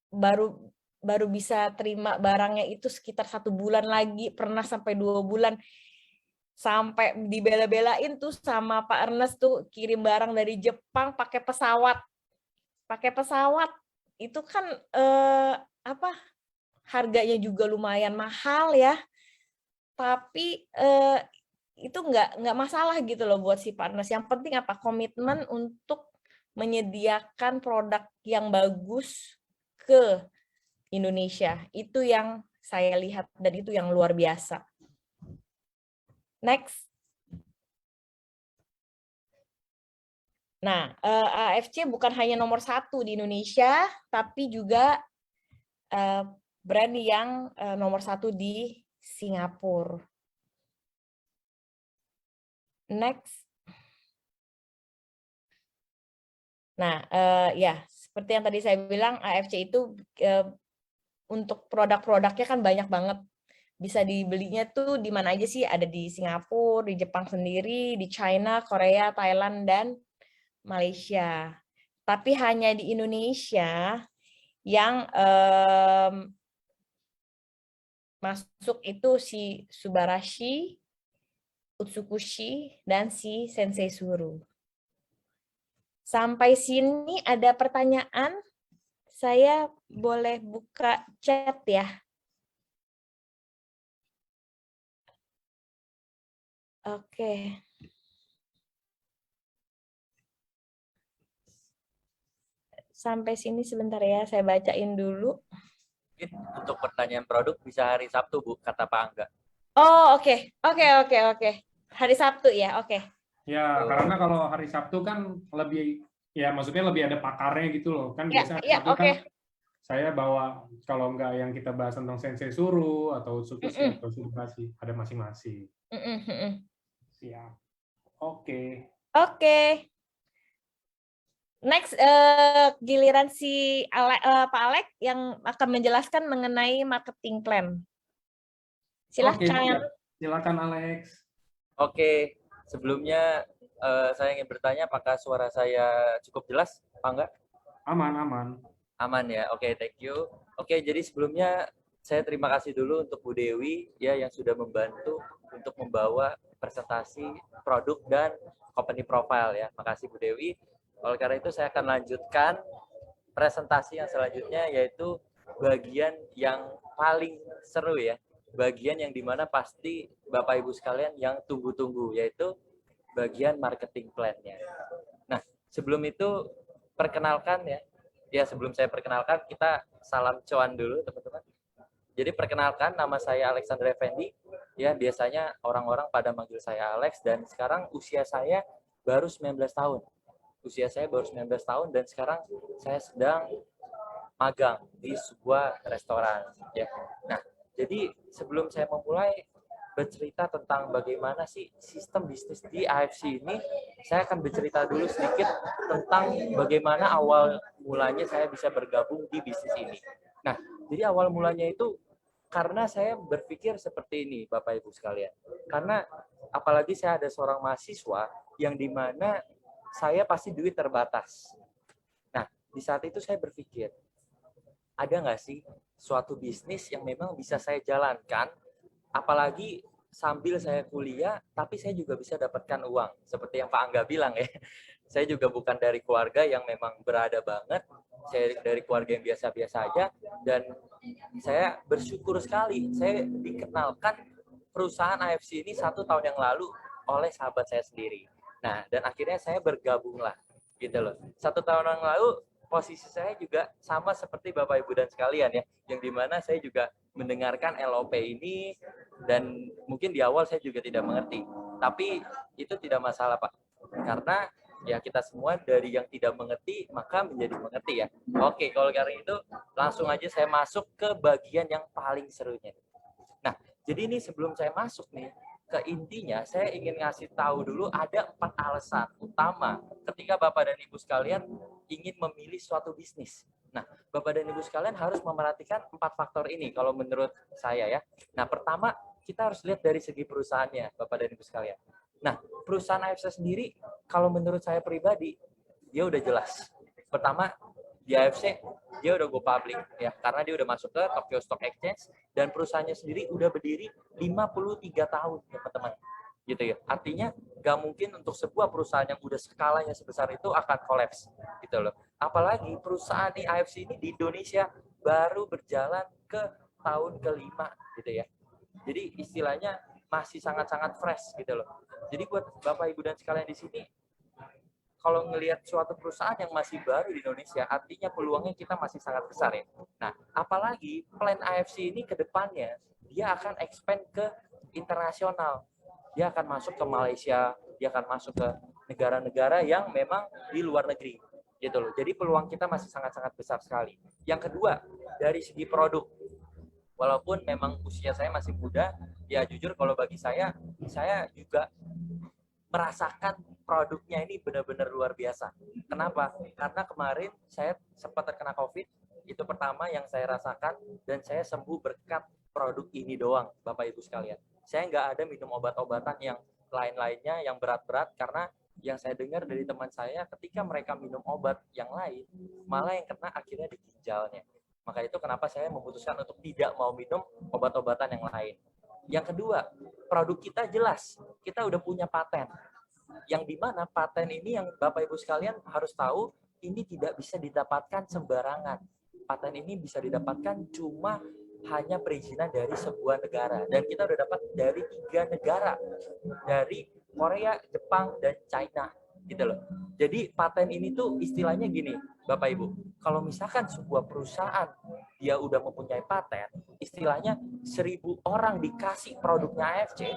baru bisa terima barangnya itu sekitar 1 bulan lagi, pernah sampai 2 bulan. Sampai dibela-belain tuh sama Pak Ernest tuh kirim barang dari Jepang pakai pesawat. Itu kan harganya juga lumayan mahal ya. Tapi itu nggak masalah gitu loh buat si Pak Ernest. Yang penting apa? Komitmen untuk menyediakan produk yang bagus ke Indonesia. Itu yang saya lihat dan itu yang luar biasa. Next. Nah, AFC bukan hanya nomor 1 di Indonesia, tapi juga brand yang nomor 1 di Singapura. Next. Nah, ya seperti yang tadi saya bilang, AFC itu untuk produk-produknya kan banyak banget. Bisa dibelinya tuh di mana aja sih? Ada di Singapura, di Jepang sendiri, di China, Korea, Thailand, dan Malaysia. Tapi hanya di Indonesia yang masuk itu si Subarashi, Utsukushi, dan si Sensei Suru. Sampai sini ada pertanyaan? Saya boleh buka chat ya? Oke. Sampai sini sebentar ya, saya bacain dulu. Mungkin untuk pertanyaan produk bisa hari Sabtu, Bu, kata Pak Angga. Oh, oke. Hari Sabtu ya, oke. Ya, karena kalau hari Sabtu kan lebih, ya maksudnya lebih ada pakarnya gitu loh. Kan Ya, biasanya hari ya, Sabtu oke. kan saya bawa, kalau enggak yang kita bahas tentang Sensei Suru, atau Utsukushi, atau Subarashi, ada masing-masing. Siap. Oke. Oke. Next, giliran si Pak Alek yang akan menjelaskan mengenai marketing plan. Oke, Silahkan. silakan Alex. Oke, sebelumnya saya ingin bertanya apakah suara saya cukup jelas, Pak Angga? Aman, aman. Aman ya, oke, thank you. Oke, jadi sebelumnya saya terima kasih dulu untuk Bu Dewi ya yang sudah membantu untuk membawa presentasi produk dan company profile ya. Makasih Bu Dewi. Oleh karena itu saya akan lanjutkan presentasi yang selanjutnya, yaitu bagian yang paling seru ya. Bagian yang dimana pasti Bapak Ibu sekalian yang tunggu-tunggu, yaitu bagian marketing plan-nya. Nah, sebelum itu perkenalkan ya. Ya, sebelum saya perkenalkan, kita salam cuan dulu teman-teman. Jadi perkenalkan, nama saya Alexander Effendi. Ya, biasanya orang-orang pada manggil saya Alex, dan sekarang usia saya baru 19 tahun. Usia saya baru 19 tahun dan sekarang saya sedang magang di sebuah restoran ya. Nah, jadi sebelum saya memulai bercerita tentang bagaimana sih sistem bisnis di AFC ini, saya akan bercerita dulu sedikit tentang bagaimana awal mulanya saya bisa bergabung di bisnis ini. Nah, jadi awal mulanya itu karena saya berpikir seperti ini, Bapak Ibu sekalian. Karena apalagi saya ada seorang mahasiswa yang dimana saya pasti duit terbatas. Nah, di saat itu saya berpikir, ada nggak sih suatu bisnis yang memang bisa saya jalankan, apalagi sambil saya kuliah, tapi saya juga bisa dapatkan uang. Seperti yang Pak Angga bilang ya, saya juga bukan dari keluarga yang memang berada banget, saya dari keluarga yang biasa-biasa aja, dan saya bersyukur sekali, saya dikenalkan perusahaan AFC ini 1 tahun yang lalu oleh sahabat saya sendiri. Nah, dan akhirnya saya bergabung lah, gitu loh. 1 tahun yang lalu, posisi saya juga sama seperti Bapak Ibu dan sekalian ya, yang dimana saya juga mendengarkan LOP ini, dan mungkin di awal saya juga tidak mengerti. Tapi itu tidak masalah, Pak. Karena ya kita semua dari yang tidak mengerti, maka menjadi mengerti ya. Oke, kalau karena itu, langsung aja saya masuk ke bagian yang paling serunya. Nah, jadi ini sebelum saya masuk nih, ke intinya saya ingin ngasih tahu dulu ada 4 alasan utama ketika Bapak dan Ibu sekalian ingin memilih suatu bisnis. Nah, Bapak dan Ibu sekalian harus memerhatikan 4 faktor ini kalau menurut saya ya. Nah, pertama kita harus lihat dari segi perusahaannya, Bapak dan Ibu sekalian. Nah, perusahaan AFC sendiri kalau menurut saya pribadi dia udah jelas. Pertama, di AFC dia udah go public ya, karena dia udah masuk ke Tokyo Stock Exchange dan perusahaannya sendiri udah berdiri 53 tahun teman-teman gitu ya. Artinya nggak mungkin untuk sebuah perusahaan yang udah skalanya sebesar itu akan kolaps gitu loh. Apalagi perusahaan di AFC ini di Indonesia baru berjalan ke tahun ke-5 gitu ya. Jadi istilahnya masih sangat-sangat fresh gitu loh. Jadi buat Bapak Ibu dan sekalian di sini, kalau ngelihat suatu perusahaan yang masih baru di Indonesia, artinya peluangnya kita masih sangat besar ya. Nah, apalagi plan AFC ini ke depannya, dia akan expand ke internasional. Dia akan masuk ke Malaysia, dia akan masuk ke negara-negara yang memang di luar negeri. Gitu loh. Jadi peluang kita masih sangat-sangat besar sekali. Yang kedua, dari segi produk. Walaupun memang usia saya masih muda, ya jujur kalau bagi saya juga merasakan produknya ini benar-benar luar biasa. Kenapa? Karena kemarin saya sempat terkena COVID, itu pertama yang saya rasakan, dan saya sembuh berkat produk ini doang, Bapak Ibu sekalian. Saya nggak ada minum obat-obatan yang lain-lainnya, yang berat-berat, karena yang saya dengar dari teman saya, ketika mereka minum obat yang lain, malah yang kena akhirnya di ginjalnya. Maka itu kenapa saya memutuskan untuk tidak mau minum obat-obatan yang lain. Yang kedua, produk kita jelas, kita udah punya paten. Yang dimana paten ini yang Bapak Ibu sekalian harus tahu, ini tidak bisa didapatkan sembarangan. Paten ini bisa didapatkan cuma hanya perizinan dari sebuah negara. Dan kita udah dapat dari 3 negara. Dari Korea, Jepang, dan China. Gitu loh. Jadi paten ini tuh istilahnya gini, Bapak Ibu. Kalau misalkan sebuah perusahaan dia udah mempunyai paten, istilahnya 1.000 orang dikasih produknya AFC,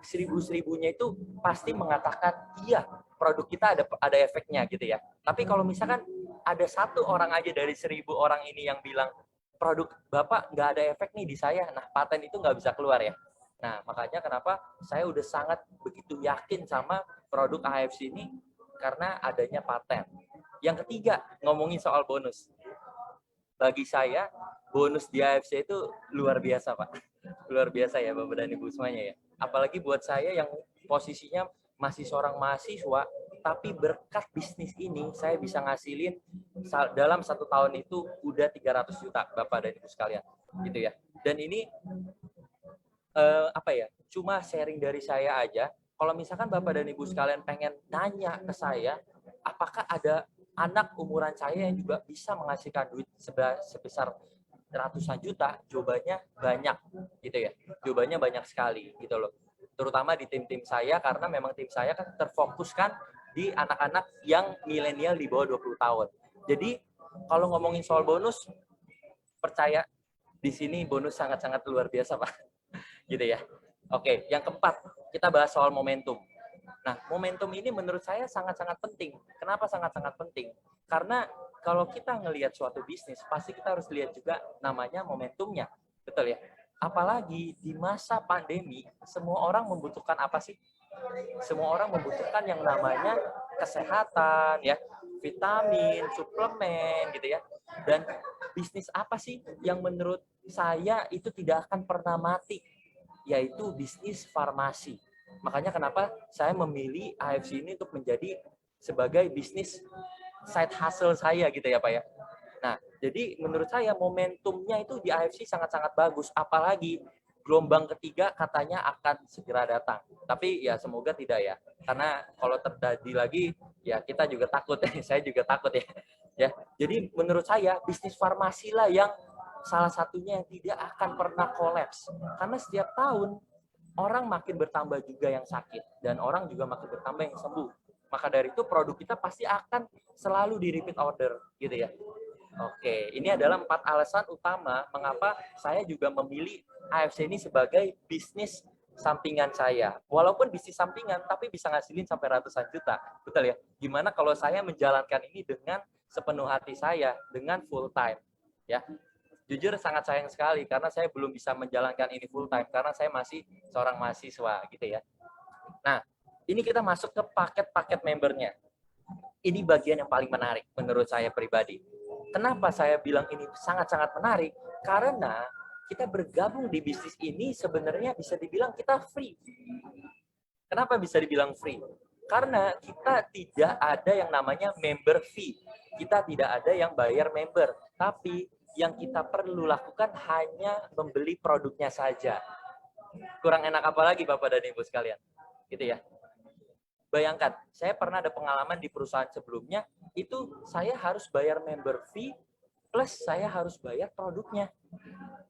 1.000-1.000-nya itu pasti mengatakan iya produk kita ada efeknya gitu ya. Tapi kalau misalkan ada 1 orang aja dari 1.000 orang ini yang bilang produk Bapak nggak ada efek nih di saya, nah paten itu nggak bisa keluar ya. Nah makanya kenapa saya udah sangat begitu yakin sama produk AFC ini karena adanya paten. Yang ketiga, ngomongin soal bonus. Bagi saya, bonus di AFC itu luar biasa, Pak. Luar biasa ya, Bapak dan Ibu semuanya ya. Apalagi buat saya yang posisinya masih seorang mahasiswa, tapi berkat bisnis ini, saya bisa ngasilin dalam 1 tahun itu udah 300 juta, Bapak dan Ibu sekalian. Gitu ya. Dan ini, cuma sharing dari saya aja. Kalau misalkan Bapak dan Ibu sekalian pengen nanya ke saya, apakah ada anak umuran saya yang juga bisa menghasilkan duit sebesar ratusan juta, jawabannya banyak gitu ya. Jawabannya banyak sekali gitu loh. Terutama di tim-tim saya karena memang tim saya kan terfokuskan di anak-anak yang milenial di bawah 20 tahun. Jadi kalau ngomongin soal bonus, percaya di sini bonus sangat-sangat luar biasa, Pak. Gitu ya. Oke, yang keempat, kita bahas soal momentum. Nah, momentum ini menurut saya sangat-sangat penting. Kenapa sangat-sangat penting? Karena kalau kita ngelihat suatu bisnis, pasti kita harus lihat juga namanya momentumnya. Betul ya? Apalagi di masa pandemi, semua orang membutuhkan apa sih? Semua orang membutuhkan yang namanya kesehatan, ya, vitamin, suplemen, gitu ya. Dan bisnis apa sih yang menurut saya itu tidak akan pernah mati? Yaitu bisnis farmasi. Makanya kenapa saya memilih AFC ini untuk menjadi sebagai bisnis side hustle saya gitu ya Pak ya. Nah, jadi menurut saya momentumnya itu di AFC sangat-sangat bagus. Apalagi gelombang ketiga katanya akan segera datang. Tapi ya semoga tidak ya. Karena kalau terjadi lagi ya kita juga takut ya. Saya juga takut ya. Ya, jadi menurut saya bisnis farmasi lah yang salah satunya yang tidak akan pernah kolaps. Karena setiap tahun orang makin bertambah juga yang sakit dan orang juga makin bertambah yang sembuh. Maka dari itu produk kita pasti akan selalu di repeat order gitu ya. Oke, ini adalah 4 alasan utama mengapa saya juga memilih AFC ini sebagai bisnis sampingan saya. Walaupun bisnis sampingan tapi bisa ngasilin sampai ratusan juta. Betul ya? Gimana kalau saya menjalankan ini dengan sepenuh hati saya, dengan full time ya. Jujur sangat sayang sekali karena saya belum bisa menjalankan ini full time karena saya masih seorang mahasiswa gitu ya. Nah, ini kita masuk ke paket-paket membernya. Ini bagian yang paling menarik menurut saya pribadi. Kenapa saya bilang ini sangat-sangat menarik? Karena kita bergabung di bisnis ini sebenarnya bisa dibilang kita free. Kenapa bisa dibilang free? Karena kita tidak ada yang namanya member fee. Kita tidak ada yang bayar member, tapi yang kita perlu lakukan hanya membeli produknya saja. Kurang enak apa lagi Bapak dan Ibu sekalian? Gitu ya. Bayangkan, saya pernah ada pengalaman di perusahaan sebelumnya, itu saya harus bayar member fee, plus saya harus bayar produknya.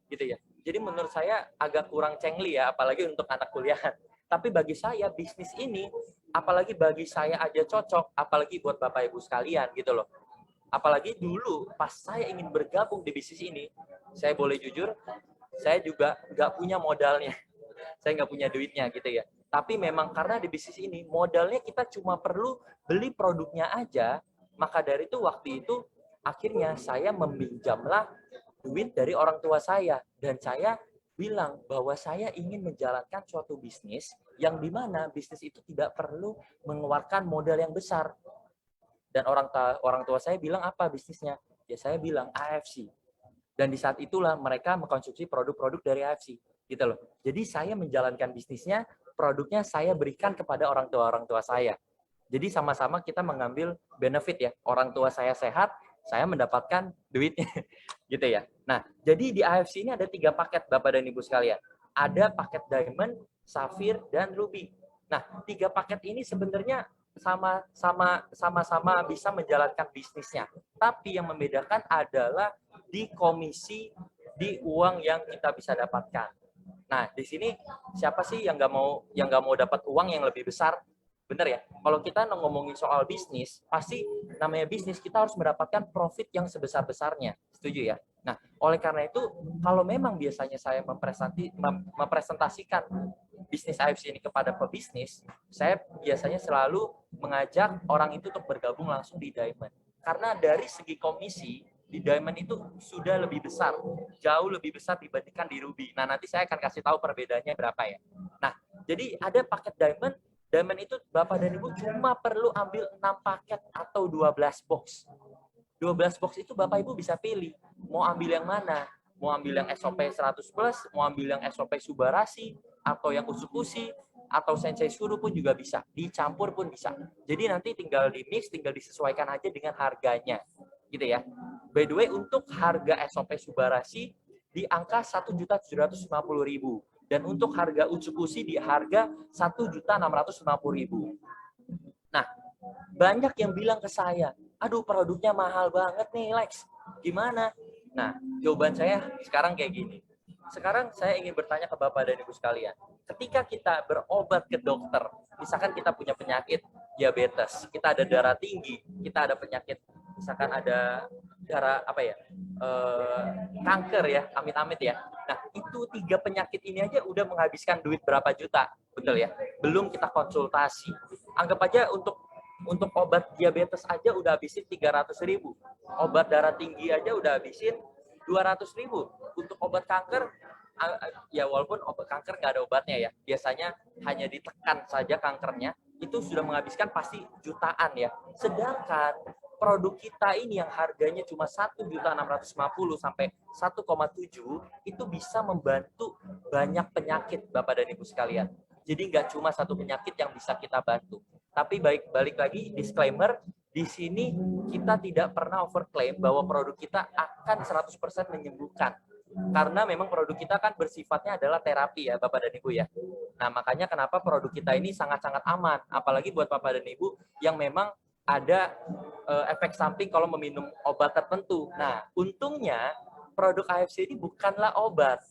Gitu ya. Jadi menurut saya agak kurang cengli ya, apalagi untuk anak kuliahan. Tapi bagi saya, bisnis ini apalagi bagi saya aja cocok, apalagi buat Bapak Ibu sekalian gitu loh. Apalagi dulu pas saya ingin bergabung di bisnis ini, saya boleh jujur, saya juga nggak punya modalnya. Saya nggak punya duitnya gitu ya. Tapi memang karena di bisnis ini modalnya kita cuma perlu beli produknya aja, maka dari itu waktu itu akhirnya saya meminjamlah duit dari orang tua saya dan saya bilang bahwa saya ingin menjalankan suatu bisnis yang dimana bisnis itu tidak perlu mengeluarkan modal yang besar. Dan orang tua saya bilang apa bisnisnya? Ya saya bilang AFC. Dan di saat itulah mereka mengkonsumsi produk-produk dari AFC gitu loh. Jadi saya menjalankan bisnisnya, produknya saya berikan kepada orang tua saya. Jadi sama-sama kita mengambil benefit ya. Orang tua saya sehat, saya mendapatkan duitnya gitu ya. Nah, jadi di AFC ini ada 3 paket Bapak dan Ibu sekalian. Ada paket Diamond, Sapphire, dan Ruby. Nah, 3 paket ini sebenarnya sama-sama bisa menjalankan bisnisnya. Tapi yang membedakan adalah di komisi, di uang yang kita bisa dapatkan. Nah, di sini siapa sih yang nggak mau dapat uang yang lebih besar? Bener ya? Kalau kita ngomongin soal bisnis, pasti namanya bisnis kita harus mendapatkan profit yang sebesar-besarnya. Setuju ya? Nah, oleh karena itu, kalau memang biasanya saya mempresentasikan bisnis AFC ini kepada pebisnis, saya biasanya selalu mengajak orang itu untuk bergabung langsung di Diamond. Karena dari segi komisi, di Diamond itu sudah lebih besar, jauh lebih besar dibandingkan di Ruby. Nah, nanti saya akan kasih tahu perbedaannya berapa ya. Nah, jadi ada paket Diamond, Diamond itu Bapak dan Ibu cuma perlu ambil 6 paket atau 12 box. 12 box itu Bapak Ibu bisa pilih, mau ambil yang mana? Mau ambil yang SOP 100 plus, mau ambil yang SOP Subarashi, atau yang Usukushi, atau Sensei Shuru pun juga bisa. Dicampur pun bisa. Jadi nanti tinggal di mix, tinggal disesuaikan aja dengan harganya. Gitu ya. By the way, untuk harga SOP Subarashi di angka 1.750.000. Dan untuk harga Usukushi di harga 1.650.000. Nah, banyak yang bilang ke saya, aduh produknya mahal banget nih Lex, gimana? Nah, jawaban saya sekarang kayak gini. Sekarang saya ingin bertanya ke Bapak dan Ibu sekalian. Ketika kita berobat ke dokter, misalkan kita punya penyakit diabetes, kita ada darah tinggi, kita ada penyakit, misalkan ada darah kanker ya, amit-amit ya. Nah, itu 3 penyakit ini aja udah menghabiskan duit berapa juta, betul ya? Belum kita konsultasi. Anggap aja untuk obat diabetes aja udah habisin 300.000. Obat darah tinggi aja udah habisin 200.000. Untuk obat kanker, ya walaupun obat kanker nggak ada obatnya ya, biasanya hanya ditekan saja kankernya, itu sudah menghabiskan pasti jutaan ya. Sedangkan produk kita ini yang harganya cuma 1.650.000 sampai 1,7 itu bisa membantu banyak penyakit Bapak dan Ibu sekalian. Jadi nggak cuma satu penyakit yang bisa kita bantu. Tapi balik lagi disclaimer, di sini kita tidak pernah overclaim bahwa produk kita akan 100% menyembuhkan. Karena memang produk kita kan bersifatnya adalah terapi ya Bapak dan Ibu ya. Nah makanya kenapa produk kita ini sangat-sangat aman. Apalagi buat Bapak dan Ibu yang memang ada efek samping kalau meminum obat tertentu. Nah untungnya produk AFC ini bukanlah obat.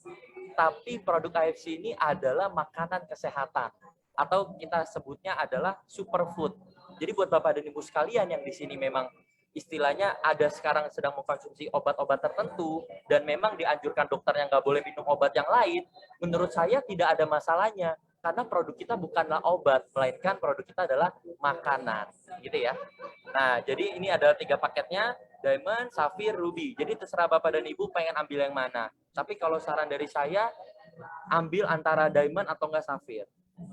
Tapi produk AFC ini adalah makanan kesehatan. Atau kita sebutnya adalah superfood. Jadi buat Bapak dan Ibu sekalian yang di sini memang istilahnya ada sekarang sedang mengkonsumsi obat-obat tertentu dan memang dianjurkan dokter yang nggak boleh minum obat yang lain, menurut saya tidak ada masalahnya karena produk kita bukanlah obat, melainkan produk kita adalah makanan, gitu ya. Nah, jadi ini ada 3 paketnya, Diamond, Sapphire, Ruby. Jadi terserah Bapak dan Ibu pengen ambil yang mana. Tapi kalau saran dari saya, ambil antara Diamond atau enggak Sapphire.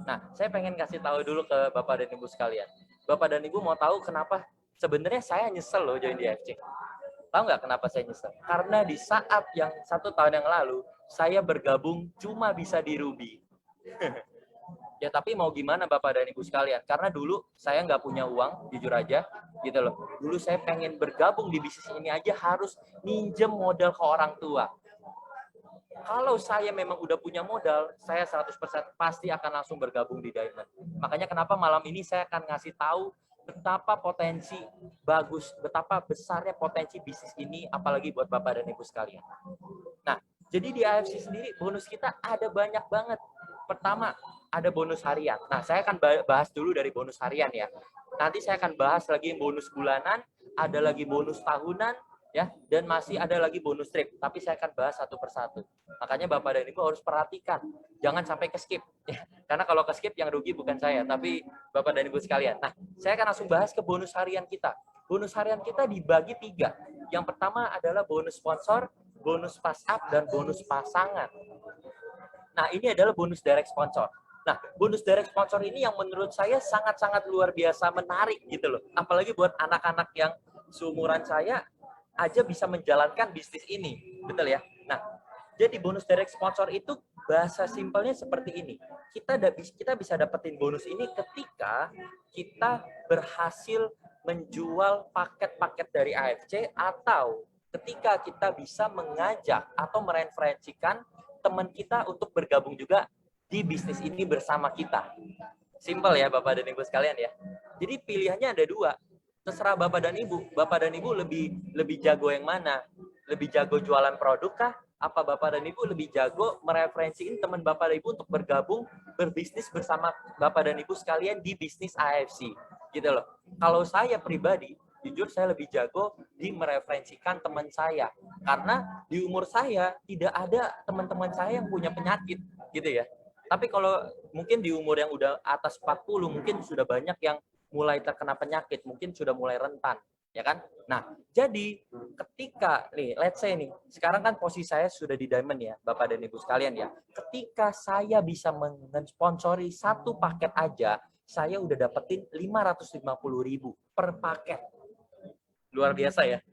Nah, saya pengen kasih tahu dulu ke Bapak dan Ibu sekalian. Bapak dan Ibu mau tahu kenapa sebenarnya saya nyesel loh join di AFC. Tahu nggak kenapa saya nyesel? Karena di saat yang 1 tahun yang lalu, saya bergabung cuma bisa di Ruby. Ya tapi mau gimana Bapak dan Ibu sekalian? Karena dulu saya nggak punya uang, jujur aja, gitu loh. Dulu saya pengen bergabung di bisnis ini aja harus minjem modal ke orang tua. Kalau saya memang udah punya modal, saya 100% pasti akan langsung bergabung di Diamond. Makanya kenapa malam ini saya akan ngasih tahu betapa potensi bagus, betapa besarnya potensi bisnis ini, apalagi buat Bapak dan Ibu sekalian. Nah, jadi di AFC sendiri bonus kita ada banyak banget. Pertama, ada bonus harian. Nah, saya akan bahas dulu dari bonus harian ya. Nanti saya akan bahas lagi bonus bulanan, ada lagi bonus tahunan, ya, dan masih ada lagi bonus trip. Tapi saya akan bahas satu persatu. Makanya Bapak dan Ibu harus perhatikan, jangan sampai ke skip. Ya. Karena kalau ke skip yang rugi bukan saya, tapi Bapak dan Ibu sekalian. Nah, saya akan langsung bahas ke bonus harian kita. Bonus harian kita dibagi 3. Yang pertama adalah bonus sponsor, bonus pass up, dan bonus pasangan. Nah, ini adalah bonus direct sponsor. Nah, bonus direct sponsor ini yang menurut saya sangat-sangat luar biasa menarik gitu loh. Apalagi buat anak-anak yang seumuran saya aja bisa menjalankan bisnis ini. Betul ya? Nah, jadi bonus direct sponsor itu bahasa simpelnya seperti ini. Kita bisa dapetin bonus ini ketika kita berhasil menjual paket-paket dari AFC atau ketika kita bisa mengajak atau mereferensikan teman kita untuk bergabung juga di bisnis ini bersama kita. Simpel ya Bapak dan Ibu sekalian ya. Jadi pilihannya ada 2. Terserah Bapak dan Ibu. Bapak dan Ibu lebih jago yang mana? Lebih jago jualan produk kah? Apa Bapak dan Ibu lebih jago mereferensiin teman Bapak dan Ibu untuk bergabung berbisnis bersama Bapak dan Ibu sekalian di bisnis AFC? Gitu loh. Kalau saya pribadi, jujur saya lebih jago di mereferensikan teman saya. Karena di umur saya tidak ada teman-teman saya yang punya penyakit gitu ya. Tapi kalau mungkin di umur yang udah atas 40, mungkin sudah banyak yang mulai terkena penyakit, mungkin sudah mulai rentan, ya kan? Nah, jadi ketika, nih, let's say nih, sekarang kan posisi saya sudah di Diamond ya, Bapak dan Ibu sekalian ya. Ketika saya bisa mensponsori 1 paket aja, saya udah dapetin 550.000 per paket. Luar biasa ya.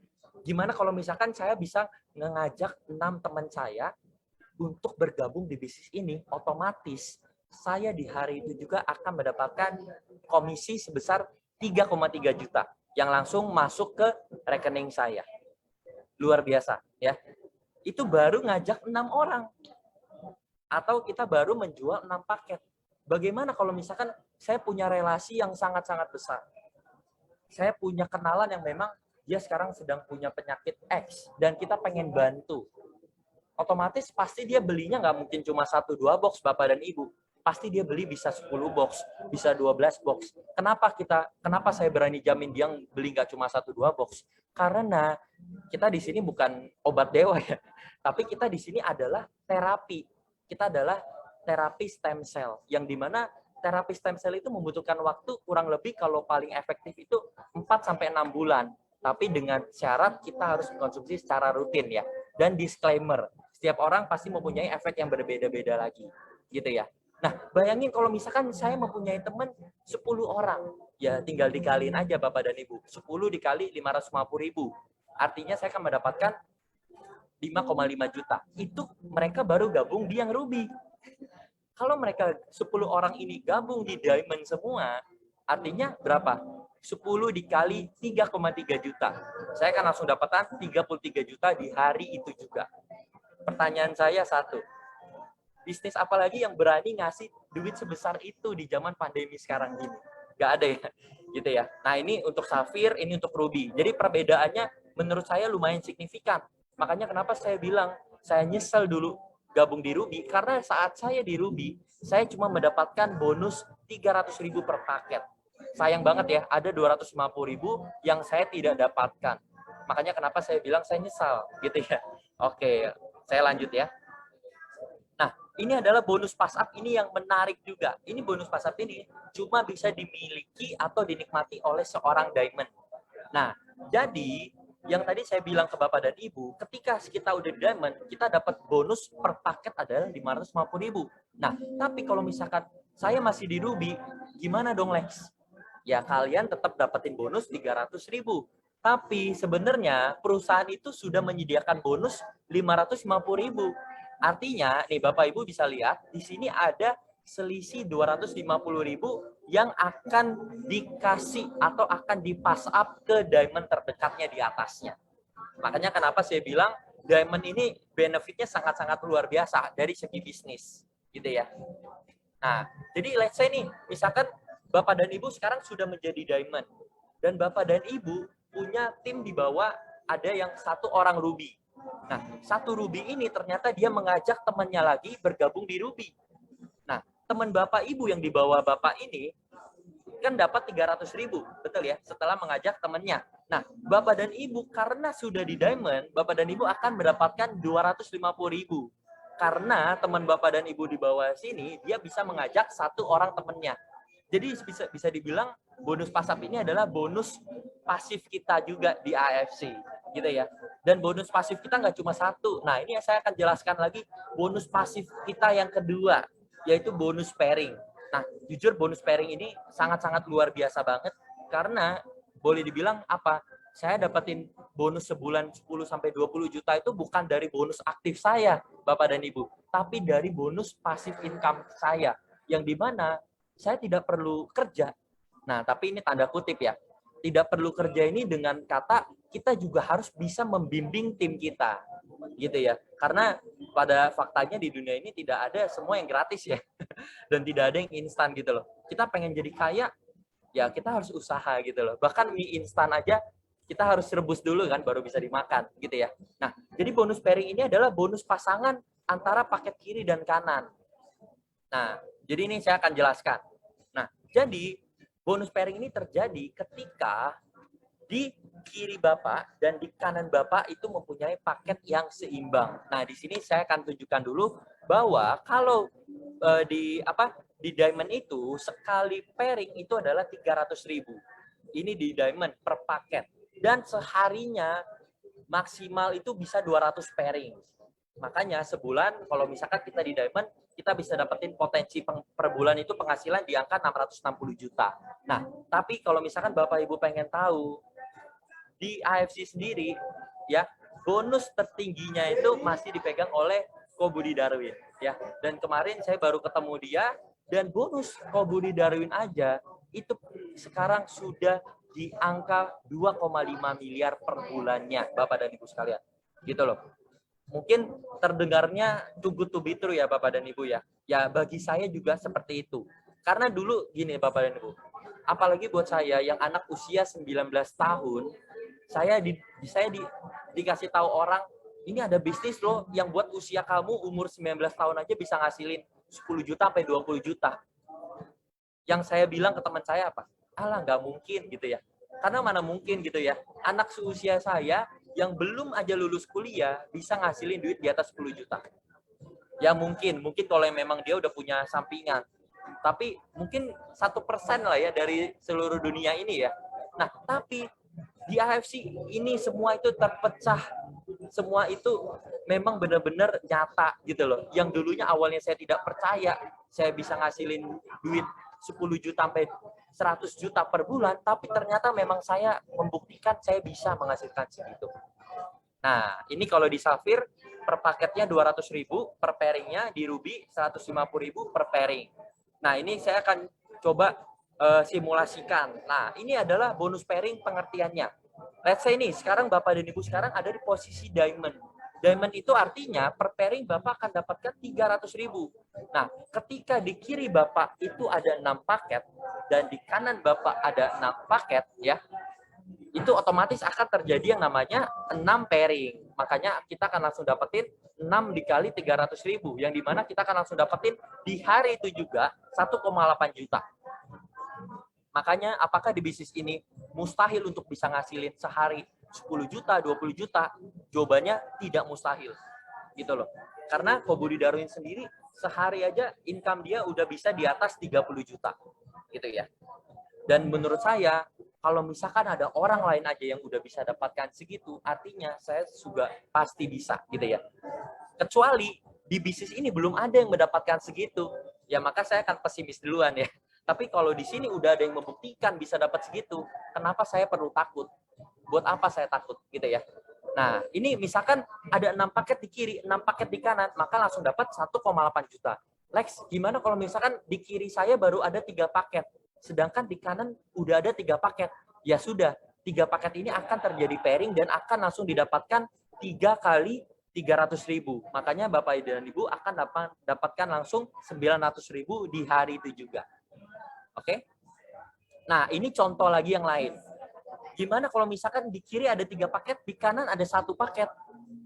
Gimana kalau misalkan saya bisa ngajak 6 teman saya untuk bergabung di bisnis ini, otomatis saya di hari itu juga akan mendapatkan komisi sebesar 3,3 juta yang langsung masuk ke rekening saya. Luar biasa ya. Itu baru ngajak 6 orang. Atau kita baru menjual 6 paket. Bagaimana kalau misalkan saya punya relasi yang sangat-sangat besar. Saya punya kenalan yang memang dia sekarang sedang punya penyakit X dan kita pengen bantu. Otomatis pasti dia belinya nggak mungkin cuma 1-2 box Bapak dan Ibu. Pasti dia beli bisa 10 box, bisa 12 box. Kenapa saya berani jamin dia beli nggak cuma 1-2 box? Karena kita di sini bukan obat dewa ya. Tapi kita di sini adalah terapi. Kita adalah terapi stem cell. Yang dimana terapi stem cell itu membutuhkan waktu kurang lebih kalau paling efektif itu 4-6 bulan. Tapi dengan syarat kita harus mengkonsumsi secara rutin ya. Dan disclaimer, setiap orang pasti mempunyai efek yang berbeda-beda lagi, gitu ya. Nah, bayangin kalau misalkan saya mempunyai teman 10 orang, ya tinggal dikaliin aja Bapak dan Ibu. 10 dikali 550.000. Artinya saya akan mendapatkan 5,5 juta. Itu mereka baru gabung di yang Ruby. Kalau mereka 10 orang ini gabung di Diamond semua, artinya berapa? 10 dikali 3,3 juta. Saya akan langsung dapatkan 33 juta di hari itu juga. Pertanyaan saya satu, bisnis apa lagi yang berani ngasih duit sebesar itu di zaman pandemi sekarang gini? Gak ada ya, gitu ya. Nah ini untuk Safir, ini untuk Ruby. Jadi perbedaannya menurut saya lumayan signifikan. Makanya kenapa saya bilang, saya nyesel dulu gabung di Ruby, karena saat saya di Ruby, saya cuma mendapatkan bonus 300.000 per paket. Sayang banget ya, ada 250.000 yang saya tidak dapatkan. Makanya kenapa saya bilang saya nyesal, gitu ya. Oke, saya lanjut ya. Nah, ini adalah bonus pass up ini yang menarik juga. Ini bonus pass up ini cuma bisa dimiliki atau dinikmati oleh seorang Diamond. Nah, jadi yang tadi saya bilang ke Bapak dan Ibu, ketika kita udah di Diamond, kita dapat bonus per paket adalah 550.000. Nah, tapi kalau misalkan saya masih di Ruby, gimana dong Lex? Ya kalian tetap dapetin bonus 300.000. Tapi sebenarnya perusahaan itu sudah menyediakan bonus 550.000. Artinya, nih Bapak Ibu bisa lihat, di sini ada selisih 250.000 yang akan dikasih atau akan di-pass up ke Diamond terdekatnya di atasnya. Makanya kenapa saya bilang Diamond ini benefitnya sangat-sangat luar biasa dari segi bisnis. Gitu ya. Nah, jadi let's say nih, misalkan Bapak dan Ibu sekarang sudah menjadi Diamond. Dan Bapak dan Ibu punya tim di bawah ada yang 1 orang Ruby. Nah, 1 Ruby ini ternyata dia mengajak temannya lagi bergabung di Ruby. Nah, teman Bapak Ibu yang di bawah Bapak ini kan dapat 300.000, betul ya, setelah mengajak temannya. Nah, Bapak dan Ibu karena sudah di Diamond, Bapak dan Ibu akan mendapatkan 250.000. Karena teman Bapak dan Ibu di bawah sini, dia bisa mengajak satu orang temannya. Jadi bisa dibilang bonus pasif ini adalah bonus pasif kita juga di AFC, gitu ya. Dan bonus pasif kita nggak cuma satu. Nah, ini saya akan jelaskan lagi bonus pasif kita yang kedua, yaitu bonus pairing. Nah, jujur bonus pairing ini sangat-sangat luar biasa banget karena boleh dibilang apa? Saya dapetin bonus sebulan 10-20 juta itu bukan dari bonus aktif saya, Bapak dan Ibu, tapi dari bonus pasif income saya, yang dimana saya tidak perlu kerja. Nah, tapi ini tanda kutip ya. Tidak perlu kerja ini dengan kata kita juga harus bisa membimbing tim kita, gitu ya. Karena pada faktanya di dunia ini tidak ada semua yang gratis ya, dan tidak ada yang instan gitu loh. Kita pengen jadi kaya, ya kita harus usaha gitu loh. Bahkan mie instan aja kita harus rebus dulu kan baru bisa dimakan gitu ya. Nah, jadi bonus pairing ini adalah bonus pasangan antara paket kiri dan kanan. Nah, jadi ini saya akan jelaskan. Nah, jadi bonus pairing ini terjadi ketika di kiri Bapak dan di kanan Bapak itu mempunyai paket yang seimbang. Nah, di sini saya akan tunjukkan dulu bahwa kalau di Diamond itu sekali pairing itu adalah 300.000. Ini di Diamond per paket. Dan seharinya maksimal itu bisa 200 pairing. Makanya sebulan kalau misalkan kita di Diamond, kita bisa dapetin potensi per bulan itu penghasilan di angka 660 juta. Nah, tapi kalau misalkan Bapak Ibu pengen tahu di AFC sendiri ya, bonus tertingginya itu masih dipegang oleh Ko Budi Darwin ya. Dan kemarin saya baru ketemu dia dan bonus Ko Budi Darwin aja itu sekarang sudah di angka 2,5 miliar per bulannya, Bapak dan Ibu sekalian. Gitu loh. Mungkin terdengarnya too good to be true ya Bapak dan Ibu ya. Ya bagi saya juga seperti itu. Karena dulu gini Bapak dan Ibu, apalagi buat saya yang anak usia 19 tahun, saya dikasih tahu orang, ini ada bisnis loh yang buat usia kamu umur 19 tahun aja bisa ngasilin 10 juta sampai 20 juta. Yang saya bilang ke teman saya apa? Alah nggak mungkin gitu ya. Karena mana mungkin gitu ya. Anak seusia saya yang belum aja lulus kuliah bisa ngasilin duit di atas 10 juta. Ya mungkin kalau memang dia udah punya sampingan. Tapi mungkin 1% lah ya dari seluruh dunia ini ya. Nah, tapi di AFC ini semua itu terpecah. Semua itu memang benar-benar nyata gitu loh. Yang dulunya awalnya saya tidak percaya saya bisa ngasilin duit 10 juta sampai 100 juta per bulan, tapi ternyata memang saya membuktikan saya bisa menghasilkan segitu. Nah, ini kalau di Safir per paketnya 200.000 per pairingnya, di Ruby 150.000 per pairing. Nah, ini saya akan coba simulasikan. Nah, ini adalah bonus pairing pengertiannya. Let's say nih, sekarang Bapak dan Ibu sekarang ada di posisi Diamond. Diamond itu artinya per pairing Bapak akan dapatkan 300.000. Nah, ketika di kiri Bapak itu ada 6 paket dan di kanan Bapak ada 6 paket ya, itu otomatis akan terjadi yang namanya 6 pairing. Makanya kita akan langsung dapetin 6 dikali 300.000, yang dimana kita akan langsung dapetin di hari itu juga 1,8 juta. Makanya apakah di bisnis ini mustahil untuk bisa ngasilin sehari 10 juta, 20 juta? Jawabannya tidak mustahil. Gitu loh. Karena Ko Budi Darwin sendiri sehari aja income dia udah bisa di atas 30 juta. Gitu ya. Dan menurut saya, kalau misalkan ada orang lain aja yang udah bisa dapatkan segitu, artinya saya juga pasti bisa gitu ya. Kecuali di bisnis ini belum ada yang mendapatkan segitu. Ya maka saya akan pesimis duluan ya. Tapi kalau di sini udah ada yang membuktikan bisa dapat segitu, kenapa saya perlu takut? Buat apa saya takut gitu ya? Nah, ini misalkan ada 6 paket di kiri, 6 paket di kanan, maka langsung dapat 1,8 juta. Lex, gimana kalau misalkan di kiri saya baru ada 3 paket, sedangkan di kanan udah ada 3 paket? Ya sudah, 3 paket ini akan terjadi pairing dan akan langsung didapatkan 3 kali 300.000. Makanya Bapak dan Ibu akan dapatkan langsung 900.000 di hari itu juga. Oke? Nah, ini contoh lagi yang lain. Gimana kalau misalkan di kiri ada 3 paket, di kanan ada 1 paket?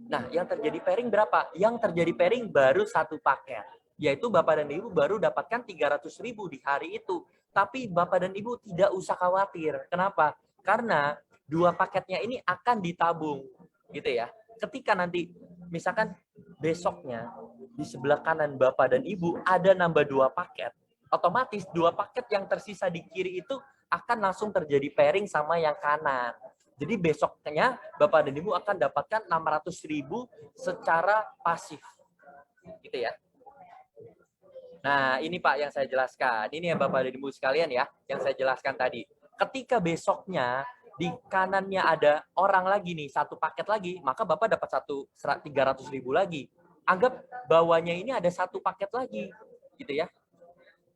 Nah, yang terjadi pairing berapa? Yang terjadi pairing baru 1 paket. yaitu Bapak dan Ibu baru dapatkan 300.000 di hari itu. Tapi Bapak dan Ibu tidak usah khawatir. Kenapa? Karena 2 paketnya ini akan ditabung, gitu ya. Ketika nanti misalkan besoknya di sebelah kanan Bapak dan Ibu ada nambah 2 paket, otomatis 2 paket yang tersisa di kiri itu akan langsung terjadi pairing sama yang kanan. Jadi besoknya Bapak dan Ibu akan dapatkan 600.000 secara pasif. Gitu ya. Nah, ini Pak yang saya jelaskan. Ini ya Bapak dan Ibu sekalian ya, yang saya jelaskan tadi. Ketika besoknya di kanannya ada orang lagi nih, 1 paket lagi, maka Bapak dapat 300.000 lagi. Anggap bawahnya ini ada 1 paket lagi, gitu ya.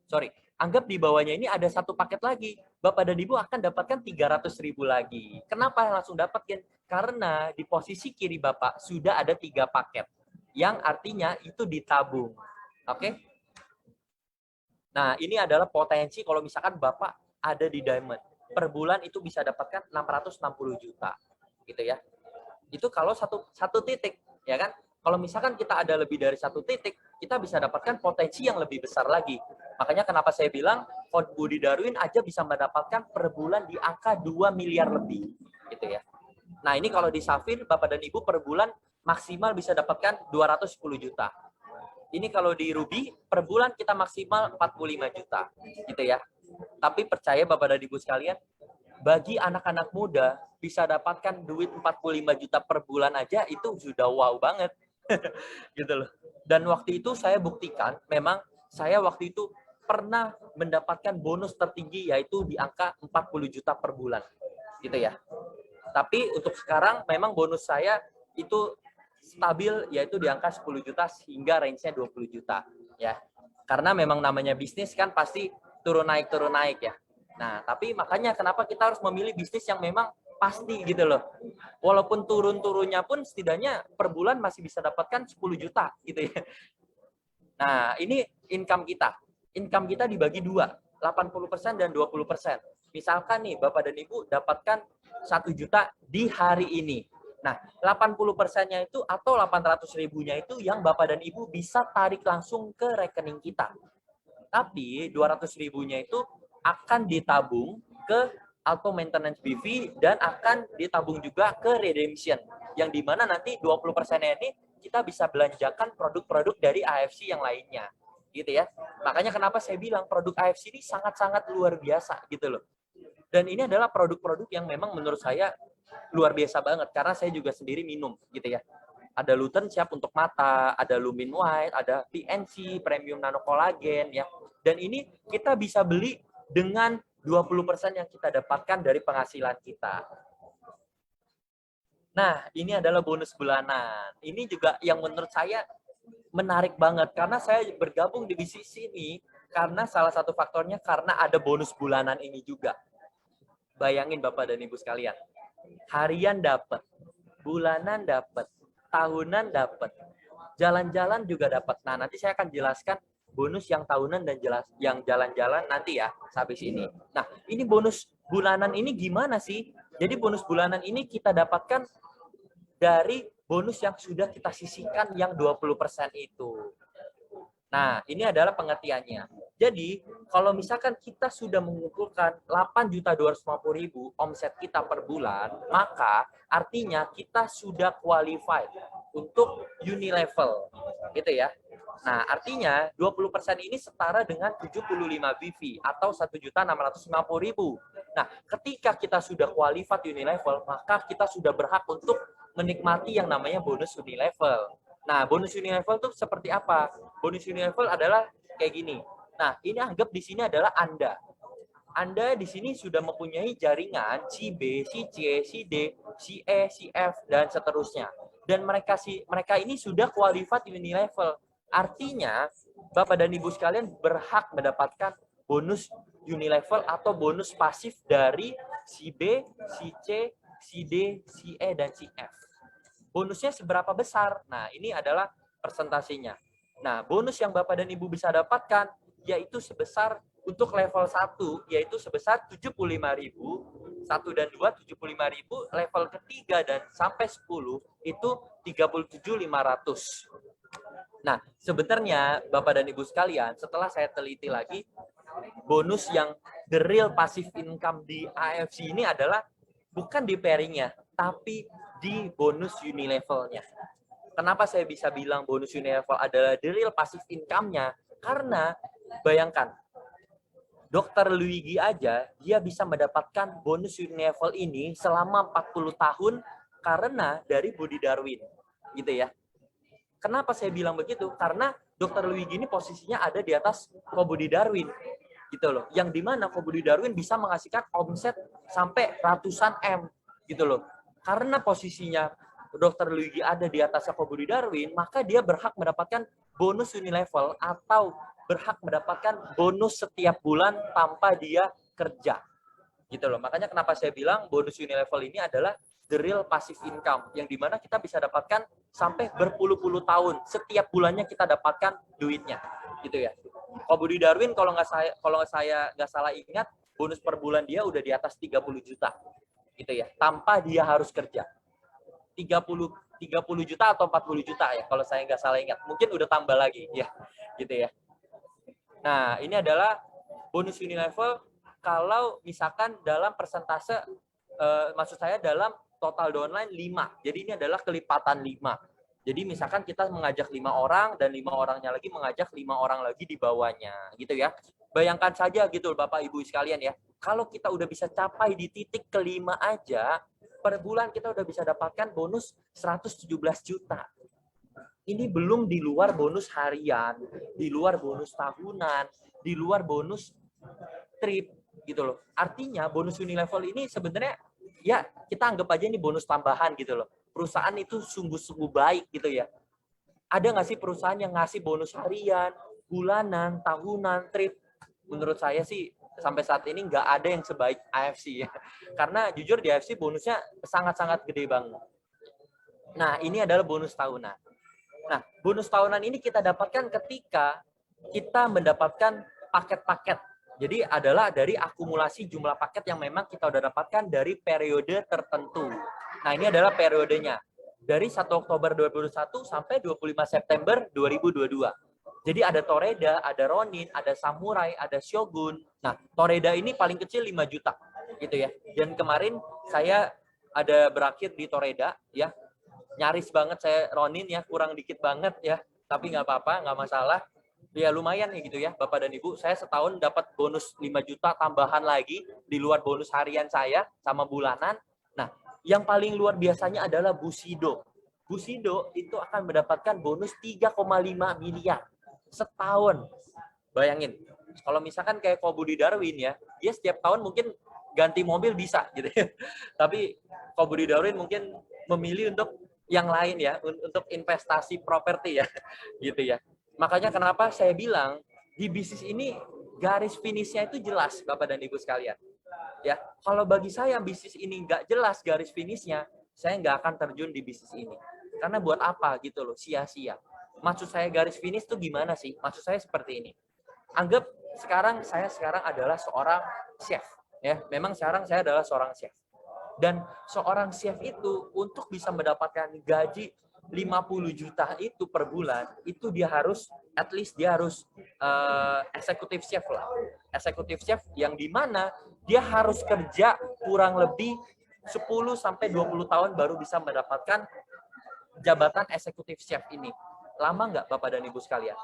Sorry, anggap di bawahnya ini ada 1 paket lagi. Bapak dan Ibu akan dapatkan 300.000 lagi. Kenapa langsung dapatkan? Karena di posisi kiri Bapak sudah ada 3 paket, yang artinya itu ditabung. Oke? Nah, ini adalah potensi kalau misalkan Bapak ada di Diamond. Per bulan itu bisa dapatkan 660 juta. Gitu ya. Itu kalau satu titik, ya kan? Kalau misalkan kita ada lebih dari 1 titik, kita bisa dapatkan potensi yang lebih besar lagi. Makanya kenapa saya bilang, Fond Budi Darwin aja bisa mendapatkan per bulan di angka 2 miliar lebih. Gitu ya. Nah, ini kalau di Safir, Bapak dan Ibu per bulan maksimal bisa dapatkan 210 juta. Ini kalau di Ruby, per bulan kita maksimal 45 juta. Gitu ya. Tapi percaya Bapak dan Ibu sekalian, bagi anak-anak muda, bisa dapatkan duit 45 juta per bulan aja, itu sudah wow banget. Gitu loh. Dan waktu itu saya buktikan, memang saya waktu itu pernah mendapatkan bonus tertinggi, yaitu di angka 40 juta per bulan. Gitu ya. Tapi untuk sekarang, memang bonus saya itu stabil yaitu di angka 10 juta hingga range-nya 20 juta ya. Karena memang namanya bisnis kan pasti turun naik ya. Nah, tapi makanya kenapa kita harus memilih bisnis yang memang pasti gitu loh. Walaupun turun-turunnya pun setidaknya per bulan masih bisa dapatkan 10 juta gitu ya. Nah, ini income kita. Income kita dibagi 2, 80% dan 20%. Misalkan nih Bapak dan Ibu dapatkan 1 juta di hari ini. Nah, 80%-nya itu atau 800.000-nya itu yang Bapak dan Ibu bisa tarik langsung ke rekening kita. Tapi 200.000-nya itu akan ditabung ke auto maintenance BV dan akan ditabung juga ke redemption. Yang dimana nanti 20%-nya ini kita bisa belanjakan produk-produk dari AFC yang lainnya. Gitu ya. Makanya kenapa saya bilang produk AFC ini sangat-sangat luar biasa gitu loh. Dan ini adalah produk-produk yang memang menurut saya luar biasa banget karena saya juga sendiri minum gitu ya. Ada Lutein siap untuk mata, ada Lumin White, ada PNC Premium Nano Collagen ya. Dan ini kita bisa beli dengan 20% yang kita dapatkan dari penghasilan kita. Nah, ini adalah bonus bulanan. Ini juga yang menurut saya menarik banget karena saya bergabung di bisnis ini karena salah satu faktornya karena ada bonus bulanan ini juga. Bayangin Bapak dan Ibu sekalian. Harian dapat, bulanan dapat, tahunan dapat, jalan-jalan juga dapat. Nah, nanti saya akan jelaskan bonus yang tahunan dan yang jalan-jalan nanti ya, habis ini. Nah, ini bonus bulanan ini gimana sih? Jadi bonus bulanan ini kita dapatkan dari bonus yang sudah kita sisihkan yang 20% itu. Nah, ini adalah pengertiannya. Jadi, kalau misalkan kita sudah mengumpulkan 8.250.000 omset kita per bulan, maka artinya kita sudah qualified untuk Unilevel. Gitu ya. Nah, artinya 20% ini setara dengan 75 BV atau 1.650.000. Nah, ketika kita sudah qualified Unilevel, maka kita sudah berhak untuk menikmati yang namanya bonus Unilevel. Nah, bonus Unilevel itu seperti apa? Bonus Unilevel adalah kayak gini. Nah, ini anggap di sini adalah Anda. Anda di sini sudah mempunyai jaringan si B, si C, si D, si E, si F, dan seterusnya. Dan mereka ini sudah qualified Unilevel. Artinya, Bapak dan Ibu sekalian berhak mendapatkan bonus Unilevel atau bonus pasif dari si B, si C, si D, si E, dan si F. Bonusnya seberapa besar? Nah, ini adalah persentasinya. Nah, bonus yang Bapak dan Ibu bisa dapatkan yaitu sebesar untuk level 1 yaitu sebesar 75.000, 1 dan 2 75.000, level ketiga dan sampai 10 itu 37.500. Nah, sebenarnya Bapak dan Ibu sekalian, setelah saya teliti lagi, bonus yang the real passive income di AFC ini adalah bukan di pairing-nya, tapi di bonus unilevel-nya. Kenapa saya bisa bilang bonus unilevel adalah the real passive income-nya? Karena bayangkan, Dr. Luigi aja, dia bisa mendapatkan bonus unilevel ini selama 40 tahun karena dari Budi Darwin. Gitu ya. Kenapa saya bilang begitu? Karena Dr. Luigi ini posisinya ada di atas Ko Budi Darwin. Gitu loh. Yang dimana Ko Budi Darwin bisa menghasilkan omset sampai ratusan M. Gitu loh. Karena posisinya Dr. Luigi ada di atas Ko Budi Darwin, maka dia berhak mendapatkan bonus unilevel atau berhak mendapatkan bonus setiap bulan tanpa dia kerja. Gitu loh. Makanya kenapa saya bilang bonus unilevel ini adalah the real passive income, yang dimana kita bisa dapatkan sampai berpuluh-puluh tahun. Setiap bulannya kita dapatkan duitnya. Gitu ya. Ko Budi Darwin kalau saya nggak salah ingat, bonus per bulan dia udah di atas 30 juta. Gitu ya. Tanpa dia harus kerja. 30 juta atau 40 juta ya kalau saya nggak salah ingat. Mungkin udah tambah lagi ya. Gitu ya. Nah, ini adalah bonus unilevel kalau misalkan dalam persentase, maksud saya dalam total downline 5. Jadi ini adalah kelipatan 5. Jadi misalkan kita mengajak 5 orang dan 5 orangnya lagi mengajak 5 orang lagi di bawahnya, gitu ya. Bayangkan saja gitu Bapak Ibu sekalian ya. Kalau kita udah bisa capai di titik kelima aja, per bulan kita udah bisa dapatkan bonus 117 juta. Ini belum di luar bonus harian, di luar bonus tahunan, di luar bonus trip gitu loh. Artinya bonus unilevel ini sebenarnya ya kita anggap aja ini bonus tambahan gitu loh. Perusahaan itu sungguh-sungguh baik gitu ya. Ada nggak sih perusahaan yang ngasih bonus harian, bulanan, tahunan, trip? Menurut saya sih sampai saat ini nggak ada yang sebaik AFC ya. Karena jujur di AFC bonusnya sangat-sangat gede banget. Nah, ini adalah bonus tahunan. Nah, bonus tahunan ini kita dapatkan ketika kita mendapatkan paket-paket. Jadi adalah dari akumulasi jumlah paket yang memang kita udah dapatkan dari periode tertentu. Nah, ini adalah periodenya. Dari 1 Oktober 2021 sampai 25 September 2022. Jadi ada Toreda, ada Ronin, ada Samurai, ada Shogun. Nah, Toreda ini paling kecil 5 juta. Gitu ya. Dan kemarin saya ada berakhir di Toreda ya. Nyaris banget saya Ronin ya, kurang dikit banget ya. Tapi nggak apa-apa, nggak masalah. Ya lumayan ya gitu ya, Bapak dan Ibu. Saya setahun dapat bonus 5 juta tambahan lagi di luar bonus harian saya sama bulanan. Nah, yang paling luar biasanya adalah Bushido. Bushido itu akan mendapatkan bonus 3,5 miliar setahun. Bayangin, kalau misalkan kayak Ko Budi Darwin ya, dia setiap tahun mungkin ganti mobil bisa gitu ya. Tapi Ko Budi Darwin mungkin memilih untuk yang lain ya, untuk investasi properti ya, gitu ya. Makanya kenapa saya bilang di bisnis ini garis finishnya itu jelas, Bapak dan Ibu sekalian. Ya, kalau bagi saya bisnis ini nggak jelas garis finishnya, saya nggak akan terjun di bisnis ini. Karena buat apa gitu loh, sia-sia. Maksud saya garis finish itu gimana sih? Maksud saya seperti ini. Anggap saya sekarang adalah seorang chef. Ya, memang sekarang saya adalah seorang chef. Dan seorang chef itu untuk bisa mendapatkan gaji 50 juta itu per bulan, itu dia harus, at least dia harus executive chef lah. Executive chef yang dimana dia harus kerja kurang lebih 10-20 tahun baru bisa mendapatkan jabatan executive chef ini. Lama nggak Bapak dan Ibu sekalian?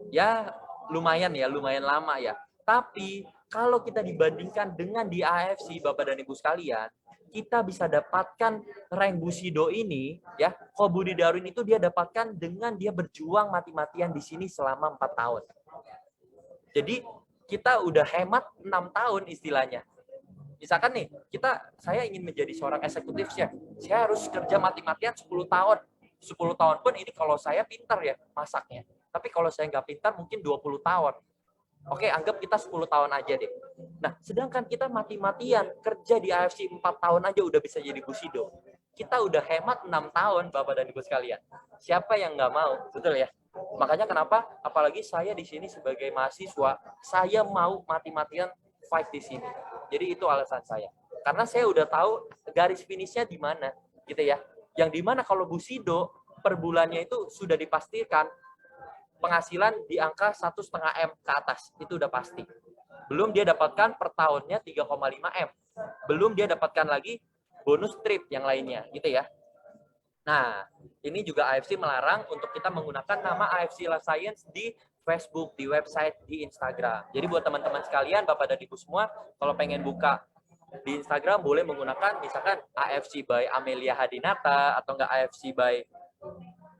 Ya lumayan lama ya. Tapi kalau kita dibandingkan dengan di AFC Bapak dan Ibu sekalian, kita bisa dapatkan rank Bushido ini ya, Ko Budi Darwin itu dia dapatkan dengan dia berjuang mati-matian di sini selama 4 tahun. Jadi kita udah hemat 6 tahun istilahnya. Misalkan nih, saya ingin menjadi seorang eksekutif chef, saya harus kerja mati-matian 10 tahun. 10 tahun pun ini kalau saya pintar ya masaknya. Tapi kalau saya nggak pintar mungkin 20 tahun. Oke, anggap kita 10 tahun aja deh. Nah, sedangkan kita mati-matian kerja di AFC 4 tahun aja udah bisa jadi Bushido. Kita udah hemat 6 tahun, Bapak dan Ibu sekalian. Siapa yang nggak mau? Betul ya? Makanya kenapa, apalagi saya di sini sebagai mahasiswa, saya mau mati-matian fight di sini. Jadi itu alasan saya. Karena saya udah tahu garis finishnya di mana, gitu ya. Yang di mana kalau Bushido, per bulannya itu sudah dipastikan penghasilan di angka 1,5 M ke atas, itu udah pasti. Belum dia dapatkan per tahunnya 3,5 M. Belum dia dapatkan lagi bonus trip yang lainnya, gitu ya. Nah, ini juga AFC melarang untuk kita menggunakan nama AFC Life Science di Facebook, di website, di Instagram. Jadi buat teman-teman sekalian, Bapak dan Ibu semua, kalau pengen buka di Instagram boleh menggunakan misalkan AFC by Amelia Hadinata, atau enggak AFC by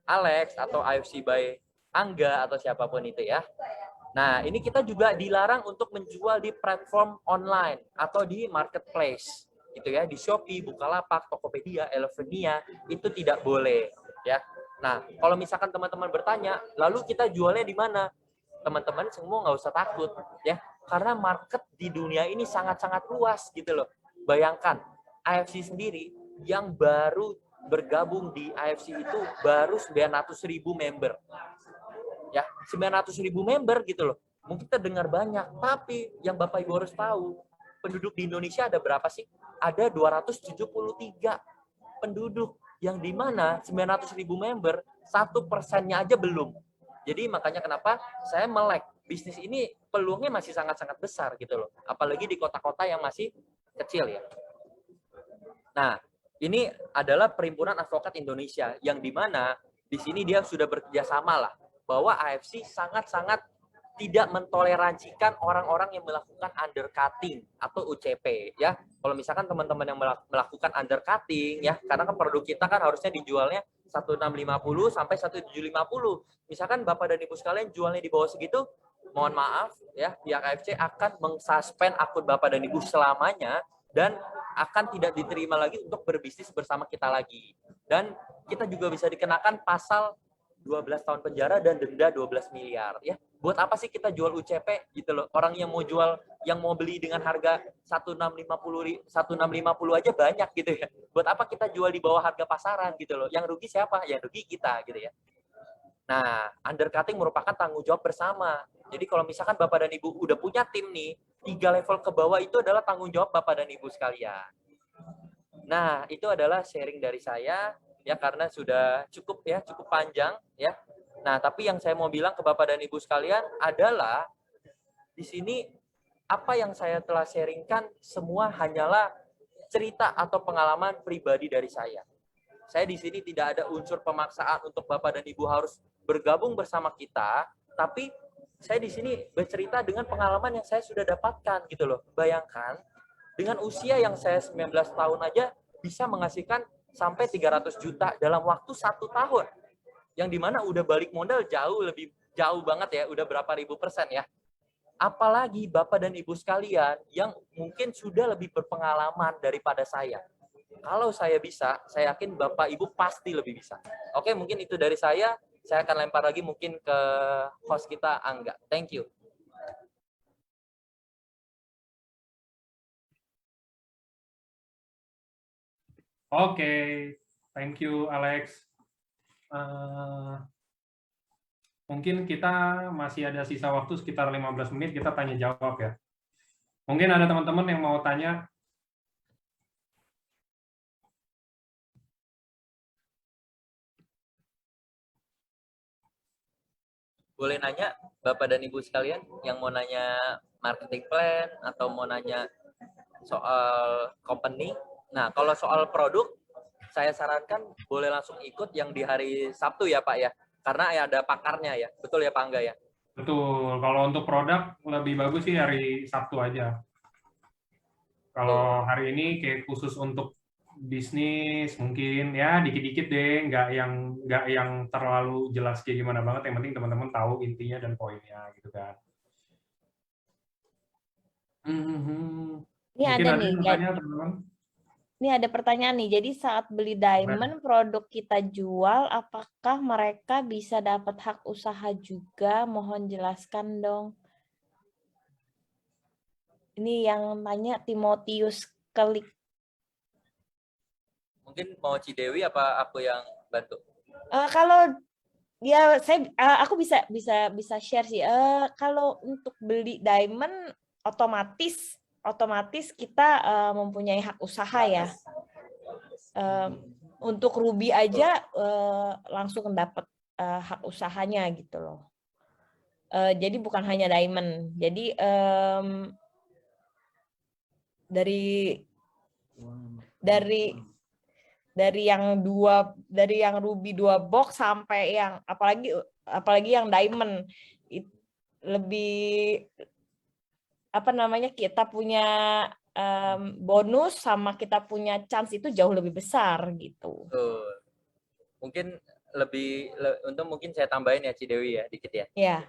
Alex, atau AFC by Angga, atau siapapun itu ya. Nah, ini kita juga dilarang untuk menjual di platform online atau di marketplace. Gitu ya, di Shopee, Bukalapak, Tokopedia, Elevenia, itu tidak boleh ya. Nah, kalau misalkan teman-teman bertanya, lalu kita jualnya di mana? Teman-teman semua nggak usah takut ya, karena market di dunia ini sangat-sangat luas gitu loh. Bayangkan, AFC sendiri yang baru bergabung di AFC itu baru 900.000 member. Ya, 900.000 member gitu loh. Mungkin kita dengar banyak, tapi yang Bapak Ibu harus tahu, penduduk di Indonesia ada berapa sih? Ada 273 penduduk, yang dimana 900.000 member, 1%-nya aja belum. Jadi makanya kenapa saya melek. Bisnis ini peluangnya masih sangat-sangat besar gitu loh. Apalagi di kota-kota yang masih kecil ya. Nah, ini adalah Perhimpunan Advokat Indonesia, yang dimana di sini dia sudah bekerja sama lah, bahwa AFC sangat-sangat tidak mentoleransikan orang-orang yang melakukan undercutting atau UCP ya. Kalau misalkan teman-teman yang melakukan undercutting ya, karena kan produk kita kan harusnya dijualnya 1650 sampai 1750. Misalkan Bapak dan Ibu sekalian jualnya di bawah segitu, mohon maaf ya, pihak AFC akan mengsuspend akun Bapak dan Ibu selamanya dan akan tidak diterima lagi untuk berbisnis bersama kita lagi. Dan kita juga bisa dikenakan pasal 12 tahun penjara dan denda 12 miliar ya. Buat apa sih kita jual UCP gitu loh? Orang yang mau jual, yang mau beli dengan harga 1650 aja banyak gitu ya. Buat apa kita jual di bawah harga pasaran gitu loh? Yang rugi siapa? Yang rugi kita gitu ya. Nah, undercutting merupakan tanggung jawab bersama. Jadi kalau misalkan Bapak dan Ibu udah punya tim nih, 3 level ke bawah itu adalah tanggung jawab Bapak dan Ibu sekalian. Nah, itu adalah sharing dari saya ya, karena sudah cukup ya, cukup panjang ya. Nah, tapi yang saya mau bilang ke Bapak dan Ibu sekalian adalah di sini apa yang saya telah sharingkan semua hanyalah cerita atau pengalaman pribadi dari saya. Saya di sini tidak ada unsur pemaksaan untuk Bapak dan Ibu harus bergabung bersama kita, tapi saya di sini bercerita dengan pengalaman yang saya sudah dapatkan gitu loh. Bayangkan dengan usia yang saya 19 tahun aja bisa menghasilkan sampai 300 juta dalam waktu 1 tahun. Yang dimana udah balik modal jauh banget ya, udah berapa ribu persen ya. Apalagi Bapak dan Ibu sekalian yang mungkin sudah lebih berpengalaman daripada saya. Kalau saya bisa, saya yakin Bapak Ibu pasti lebih bisa. Oke, mungkin itu dari saya. Saya akan lempar lagi mungkin ke host kita, Angga. Thank you. Oke, thank you Alex. Mungkin kita masih ada sisa waktu sekitar 15 menit, kita tanya jawab ya. Mungkin ada teman-teman yang mau tanya. Boleh nanya Bapak dan Ibu sekalian yang mau nanya marketing plan atau mau nanya soal company. Nah, kalau soal produk, saya sarankan boleh langsung ikut yang di hari Sabtu ya Pak ya. Karena ya ada pakarnya ya. Betul ya Pak Angga ya? Betul, kalau untuk produk lebih bagus sih hari Sabtu aja. Kalau hari ini kayak khusus untuk bisnis mungkin ya dikit-dikit deh, nggak yang terlalu jelas kayak gimana banget. Yang penting teman-teman tahu intinya dan poinnya gitu kan. Ini Mungkin ada ada nih, yang tanya teman-teman. ini ada pertanyaan nih. Jadi saat beli diamond produk kita jual, apakah mereka bisa dapat hak usaha juga? Mohon jelaskan dong. Ini yang tanya Timotius Kelik. Mungkin mau Cidewi apa aku yang bantu? Kalau ya aku bisa share sih. Kalau untuk beli diamond otomatis kita mempunyai hak usaha ya. Untuk ruby aja langsung dapat hak usahanya gitu loh. Jadi bukan hanya diamond. Jadi dari yang ruby 2 box sampai yang apalagi yang diamond lebih kita punya bonus sama kita punya chance itu jauh lebih besar gitu. Mungkin mungkin saya tambahin ya Cidewi ya dikit ya. Ya.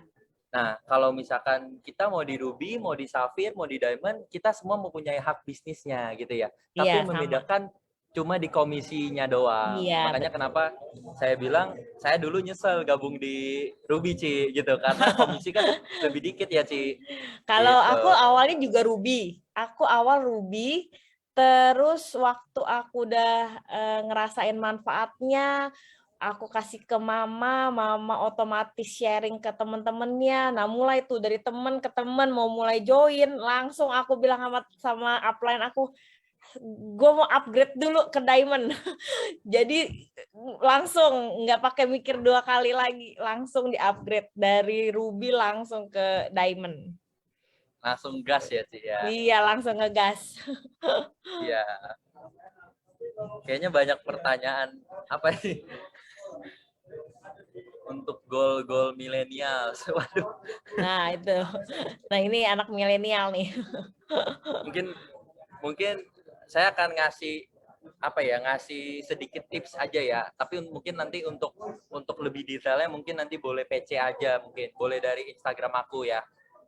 Nah, kalau misalkan kita mau di ruby, mau di safir, mau di diamond, kita semua mempunyai hak bisnisnya gitu ya. Tapi Iya, membedakan cuma di komisinya doang. Iya, Makanya kenapa saya bilang saya dulu nyesel gabung di ruby Ci gitu karena komisi kan lebih dikit ya Ci. Kalau gitu. aku awalnya juga ruby. Aku awal ruby, terus waktu aku udah ngerasain manfaatnya, aku kasih ke mama otomatis sharing ke temen-temennya. Nah mulai tuh dari temen ke temen mau mulai join, langsung aku bilang sama upline aku, gue mau upgrade dulu ke diamond. Jadi langsung nggak pakai mikir 2 kali lagi, langsung di upgrade dari ruby langsung ke diamond. Langsung gas ya Ci ya. Iya langsung ngegas. Iya. Kayaknya banyak pertanyaan apa nih? Untuk goal milenial. Waduh. Nah, itu. Nah, ini anak milenial nih. Mungkin saya akan ngasih sedikit tips aja ya. Tapi mungkin nanti untuk lebih detailnya mungkin nanti boleh PC aja mungkin. Boleh dari Instagram aku ya.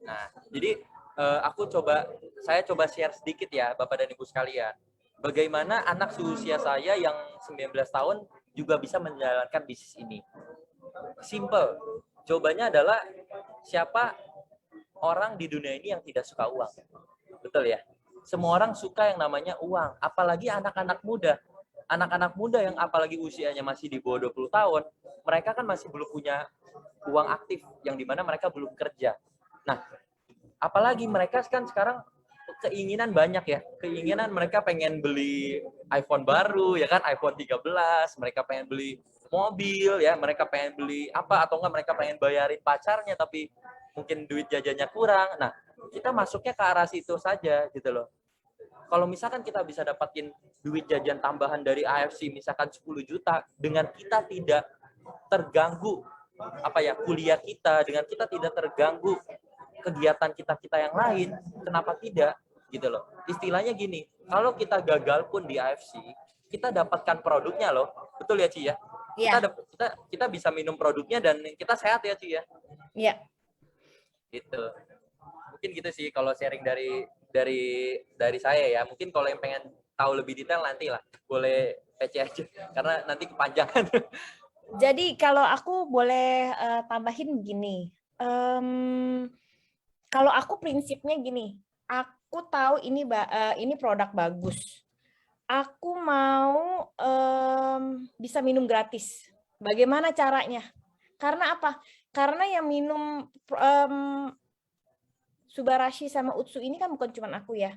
Nah, jadi saya coba share sedikit ya Bapak dan Ibu sekalian. Bagaimana anak seusia saya yang 19 tahun juga bisa menjalankan bisnis ini. Simple. Jawabannya adalah siapa orang di dunia ini yang tidak suka uang? Betul ya? Semua orang suka yang namanya uang. Apalagi anak-anak muda. Anak-anak muda yang apalagi usianya masih di bawah 20 tahun, mereka kan masih belum punya uang aktif, yang dimana mereka belum kerja. Nah, apalagi mereka kan sekarang keinginan banyak ya. Keinginan mereka pengen beli iPhone baru, ya kan, iPhone 13, mereka pengen beli mobil ya, mereka pengen beli apa atau enggak mereka pengen bayarin pacarnya tapi mungkin duit jajannya kurang. Nah, kita masuknya ke arah situ saja gitu loh. Kalau misalkan kita bisa dapatin duit jajan tambahan dari AFC misalkan 10 juta dengan kita tidak terganggu kuliah kita, dengan kita tidak terganggu kegiatan kita yang lain, kenapa tidak gitu loh. Istilahnya gini, kalau kita gagal pun di AFC, kita dapatkan produknya loh. Betul ya Ci ya? Iya. Kita bisa minum produknya dan kita sehat ya Ci ya? Iya. Gitu. Mungkin gitu sih kalau sharing dari saya ya. Mungkin kalau yang pengen tahu lebih detail nanti lah boleh PC aja karena nanti kepanjangan. Jadi kalau aku boleh tambahin gini. Kalau aku prinsipnya gini, aku tahu ini produk bagus. Aku mau bisa minum gratis. Bagaimana caranya? Karena apa? Karena yang minum Subarashi sama Utsu ini kan bukan cuma aku ya.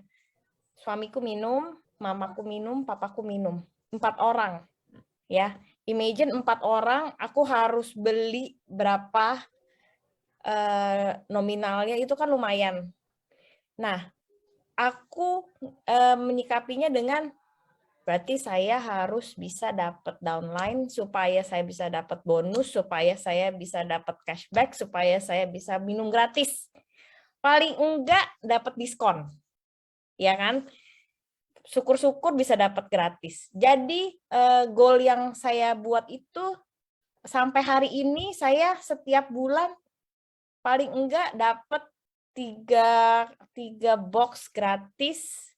Suamiku minum, mamaku minum, papaku minum. 4 orang. Ya, imagine 4 orang, aku harus beli berapa nominalnya itu kan lumayan. Nah, aku menyikapinya dengan berarti saya harus bisa dapat downline supaya saya bisa dapat bonus, supaya saya bisa dapat cashback, supaya saya bisa minum gratis. Paling enggak dapat diskon. Ya kan? Syukur-syukur bisa dapat gratis. Jadi goal yang saya buat itu sampai hari ini saya setiap bulan paling enggak dapat 3 box gratis,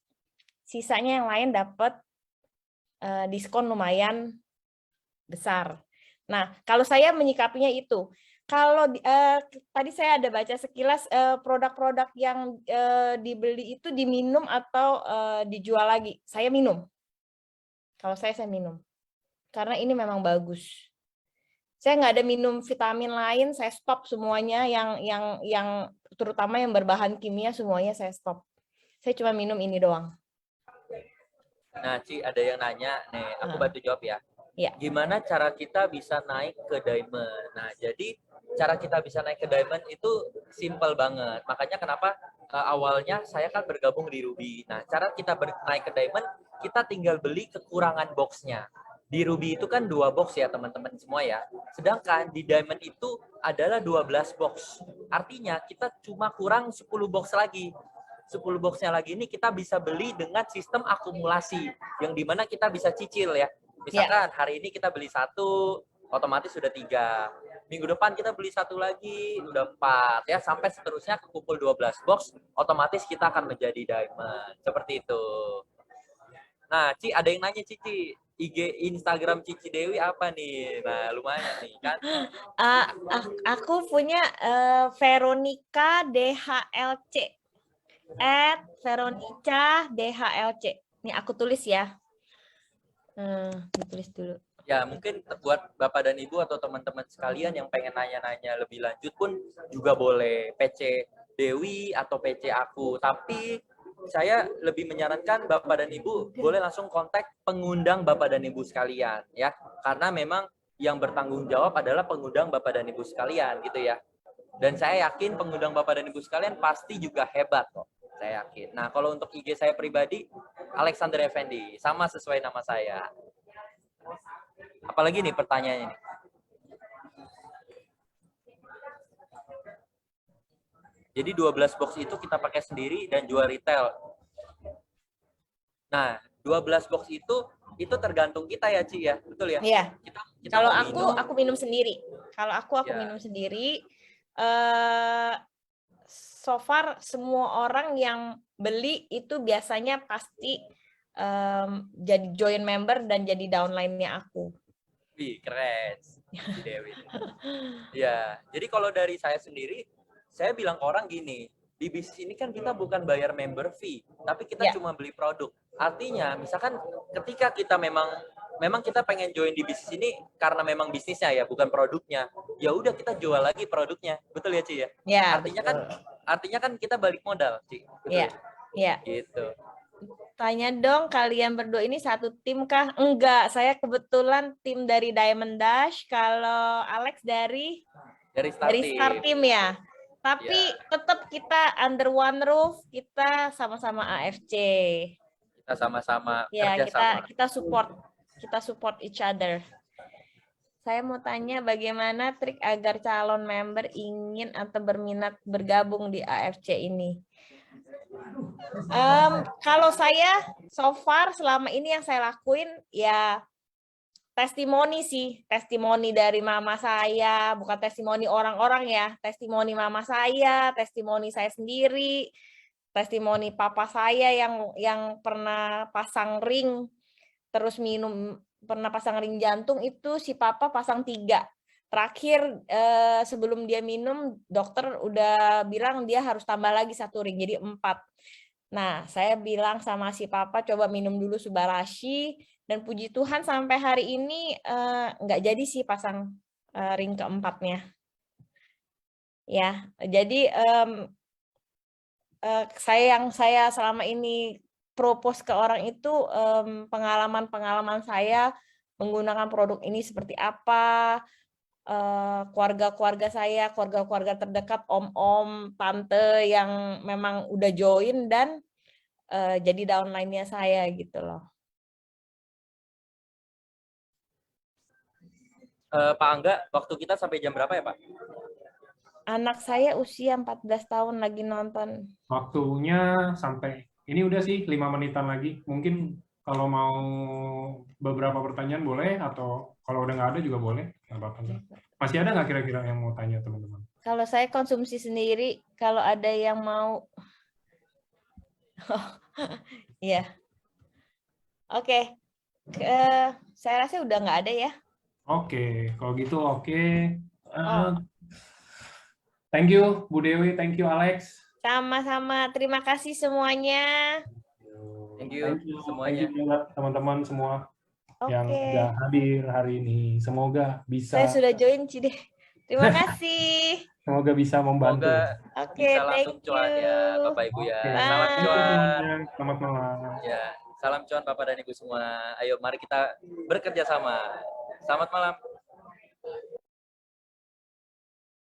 sisanya yang lain dapat diskon lumayan besar. Nah, kalau saya menyikapinya itu, kalau tadi saya ada baca sekilas produk-produk yang dibeli itu diminum atau dijual lagi. Saya minum. Kalau saya minum. Karena ini memang bagus. Saya nggak ada minum vitamin lain, saya stop semuanya yang terutama yang berbahan kimia semuanya saya stop. Saya cuma minum ini doang. Nah, Ci, ada yang nanya nih, aku bantu jawab ya. Ya. Gimana cara kita bisa naik ke diamond. Nah, jadi cara kita bisa naik ke diamond itu simple banget. Makanya kenapa awalnya saya kan bergabung di Ruby. Nah, cara kita naik ke diamond, kita tinggal beli kekurangan boxnya. Di Ruby itu kan 2 box ya teman-teman semua ya. Sedangkan di diamond itu adalah 12 box. Artinya kita cuma kurang 10 box lagi. 10 boxnya lagi ini kita bisa beli dengan sistem akumulasi. Yang dimana kita bisa cicil ya. Misalkan hari ini kita beli 1, otomatis sudah 3. Minggu depan kita beli 1 lagi, udah 4 ya, sampai seterusnya kekumpul 12 box, otomatis kita akan menjadi diamond. Seperti itu. Nah, Ci, ada yang nanya Cici, IG Instagram Cici Dewi apa nih? Nah, lumayan nih kan. Aku punya Veronica DHLC. @Veronica DHLC. Nih aku tulis ya. Ditulis dulu. Ya, mungkin buat Bapak dan Ibu atau teman-teman sekalian yang pengen nanya-nanya lebih lanjut pun juga boleh PC Dewi atau PC aku. Tapi saya lebih menyarankan Bapak dan Ibu boleh langsung kontak pengundang Bapak dan Ibu sekalian ya. Karena memang yang bertanggung jawab adalah pengundang Bapak dan Ibu sekalian gitu ya. Dan saya yakin pengundang Bapak dan Ibu sekalian pasti juga hebat kok. Saya yakin. Nah, kalau untuk IG saya pribadi Alexander Effendi, sama sesuai nama saya. Apalagi nih pertanyaannya nih. Jadi 12 box itu kita pakai sendiri dan jual retail. Nah, 12 box itu tergantung kita ya, Ci ya. Betul ya? Iya. Kita Kalau minum. aku minum sendiri. Kalau aku Ya. minum sendiri. So far semua orang yang beli itu biasanya pasti jadi join member dan jadi downline-nya aku. Wih, keren. Ci Dewi. Ya, jadi kalau dari saya sendiri, saya bilang ke orang gini, di bisnis ini kan kita bukan bayar member fee, tapi kita cuma beli produk. Artinya, misalkan ketika kita memang kita pengen join di bisnis ini karena memang bisnisnya ya, bukan produknya. Ya udah kita jual lagi produknya. Betul ya, Ci ya? Ya, Artinya kan kita balik modal, Ci. Iya. Iya. Gitu. Tanya dong, kalian berdua ini satu tim kah? Enggak, saya kebetulan tim dari Diamond Dash. Kalau Alex dari Star Team ya. Tapi tetap kita under one roof, kita sama-sama AFC. Kita sama-sama ya, kerjasama. Kita support each other. Saya mau tanya bagaimana trik agar calon member ingin atau berminat bergabung di AFC ini? Kalau saya so far selama ini yang saya lakuin ya testimoni sih, testimoni dari mama saya, bukan testimoni orang-orang ya, testimoni mama saya, testimoni saya sendiri, testimoni papa saya yang pernah pasang ring terus pernah pasang ring jantung, itu si papa pasang 3. Terakhir sebelum dia minum dokter udah bilang dia harus tambah lagi 1 ring jadi 4. Nah, saya bilang sama si papa coba minum dulu Subarashi, dan puji Tuhan sampai hari ini nggak jadi sih pasang ring keempatnya. Ya, jadi saya selama ini propose ke orang itu pengalaman-pengalaman saya menggunakan produk ini seperti apa, keluarga-keluarga saya, keluarga-keluarga terdekat, om-om, tante yang memang udah join dan jadi downline-nya saya gitu loh. Pak Angga, waktu kita sampai jam berapa ya, Pak? Anak saya usia 14 tahun lagi nonton. Waktunya sampai, ini udah sih 5 menitan lagi. Mungkin kalau mau beberapa pertanyaan boleh, atau kalau udah nggak ada juga boleh. Nggak apa-apa. Masih ada nggak kira-kira yang mau tanya teman-teman? Kalau saya konsumsi sendiri, kalau ada yang mau... Iya. Oke. Saya rasa udah nggak ada ya. Oke, kalau gitu oke. Thank you Bu Dewi, thank you Alex. Sama-sama, terima kasih semuanya. Thank you semuanya. Thank you juga teman-teman semua yang Oke. sudah hadir hari ini. Semoga bisa. Saya sudah join Cide. Terima kasih. Semoga bisa membantu. Oke, bisa langsung thank cuan ya you. Bapak Ibu ya. Oke. Selamat cuan. Selamat malam. Ya. Salam cuan Bapak dan Ibu semua. Ayo mari kita bekerja sama. Selamat malam.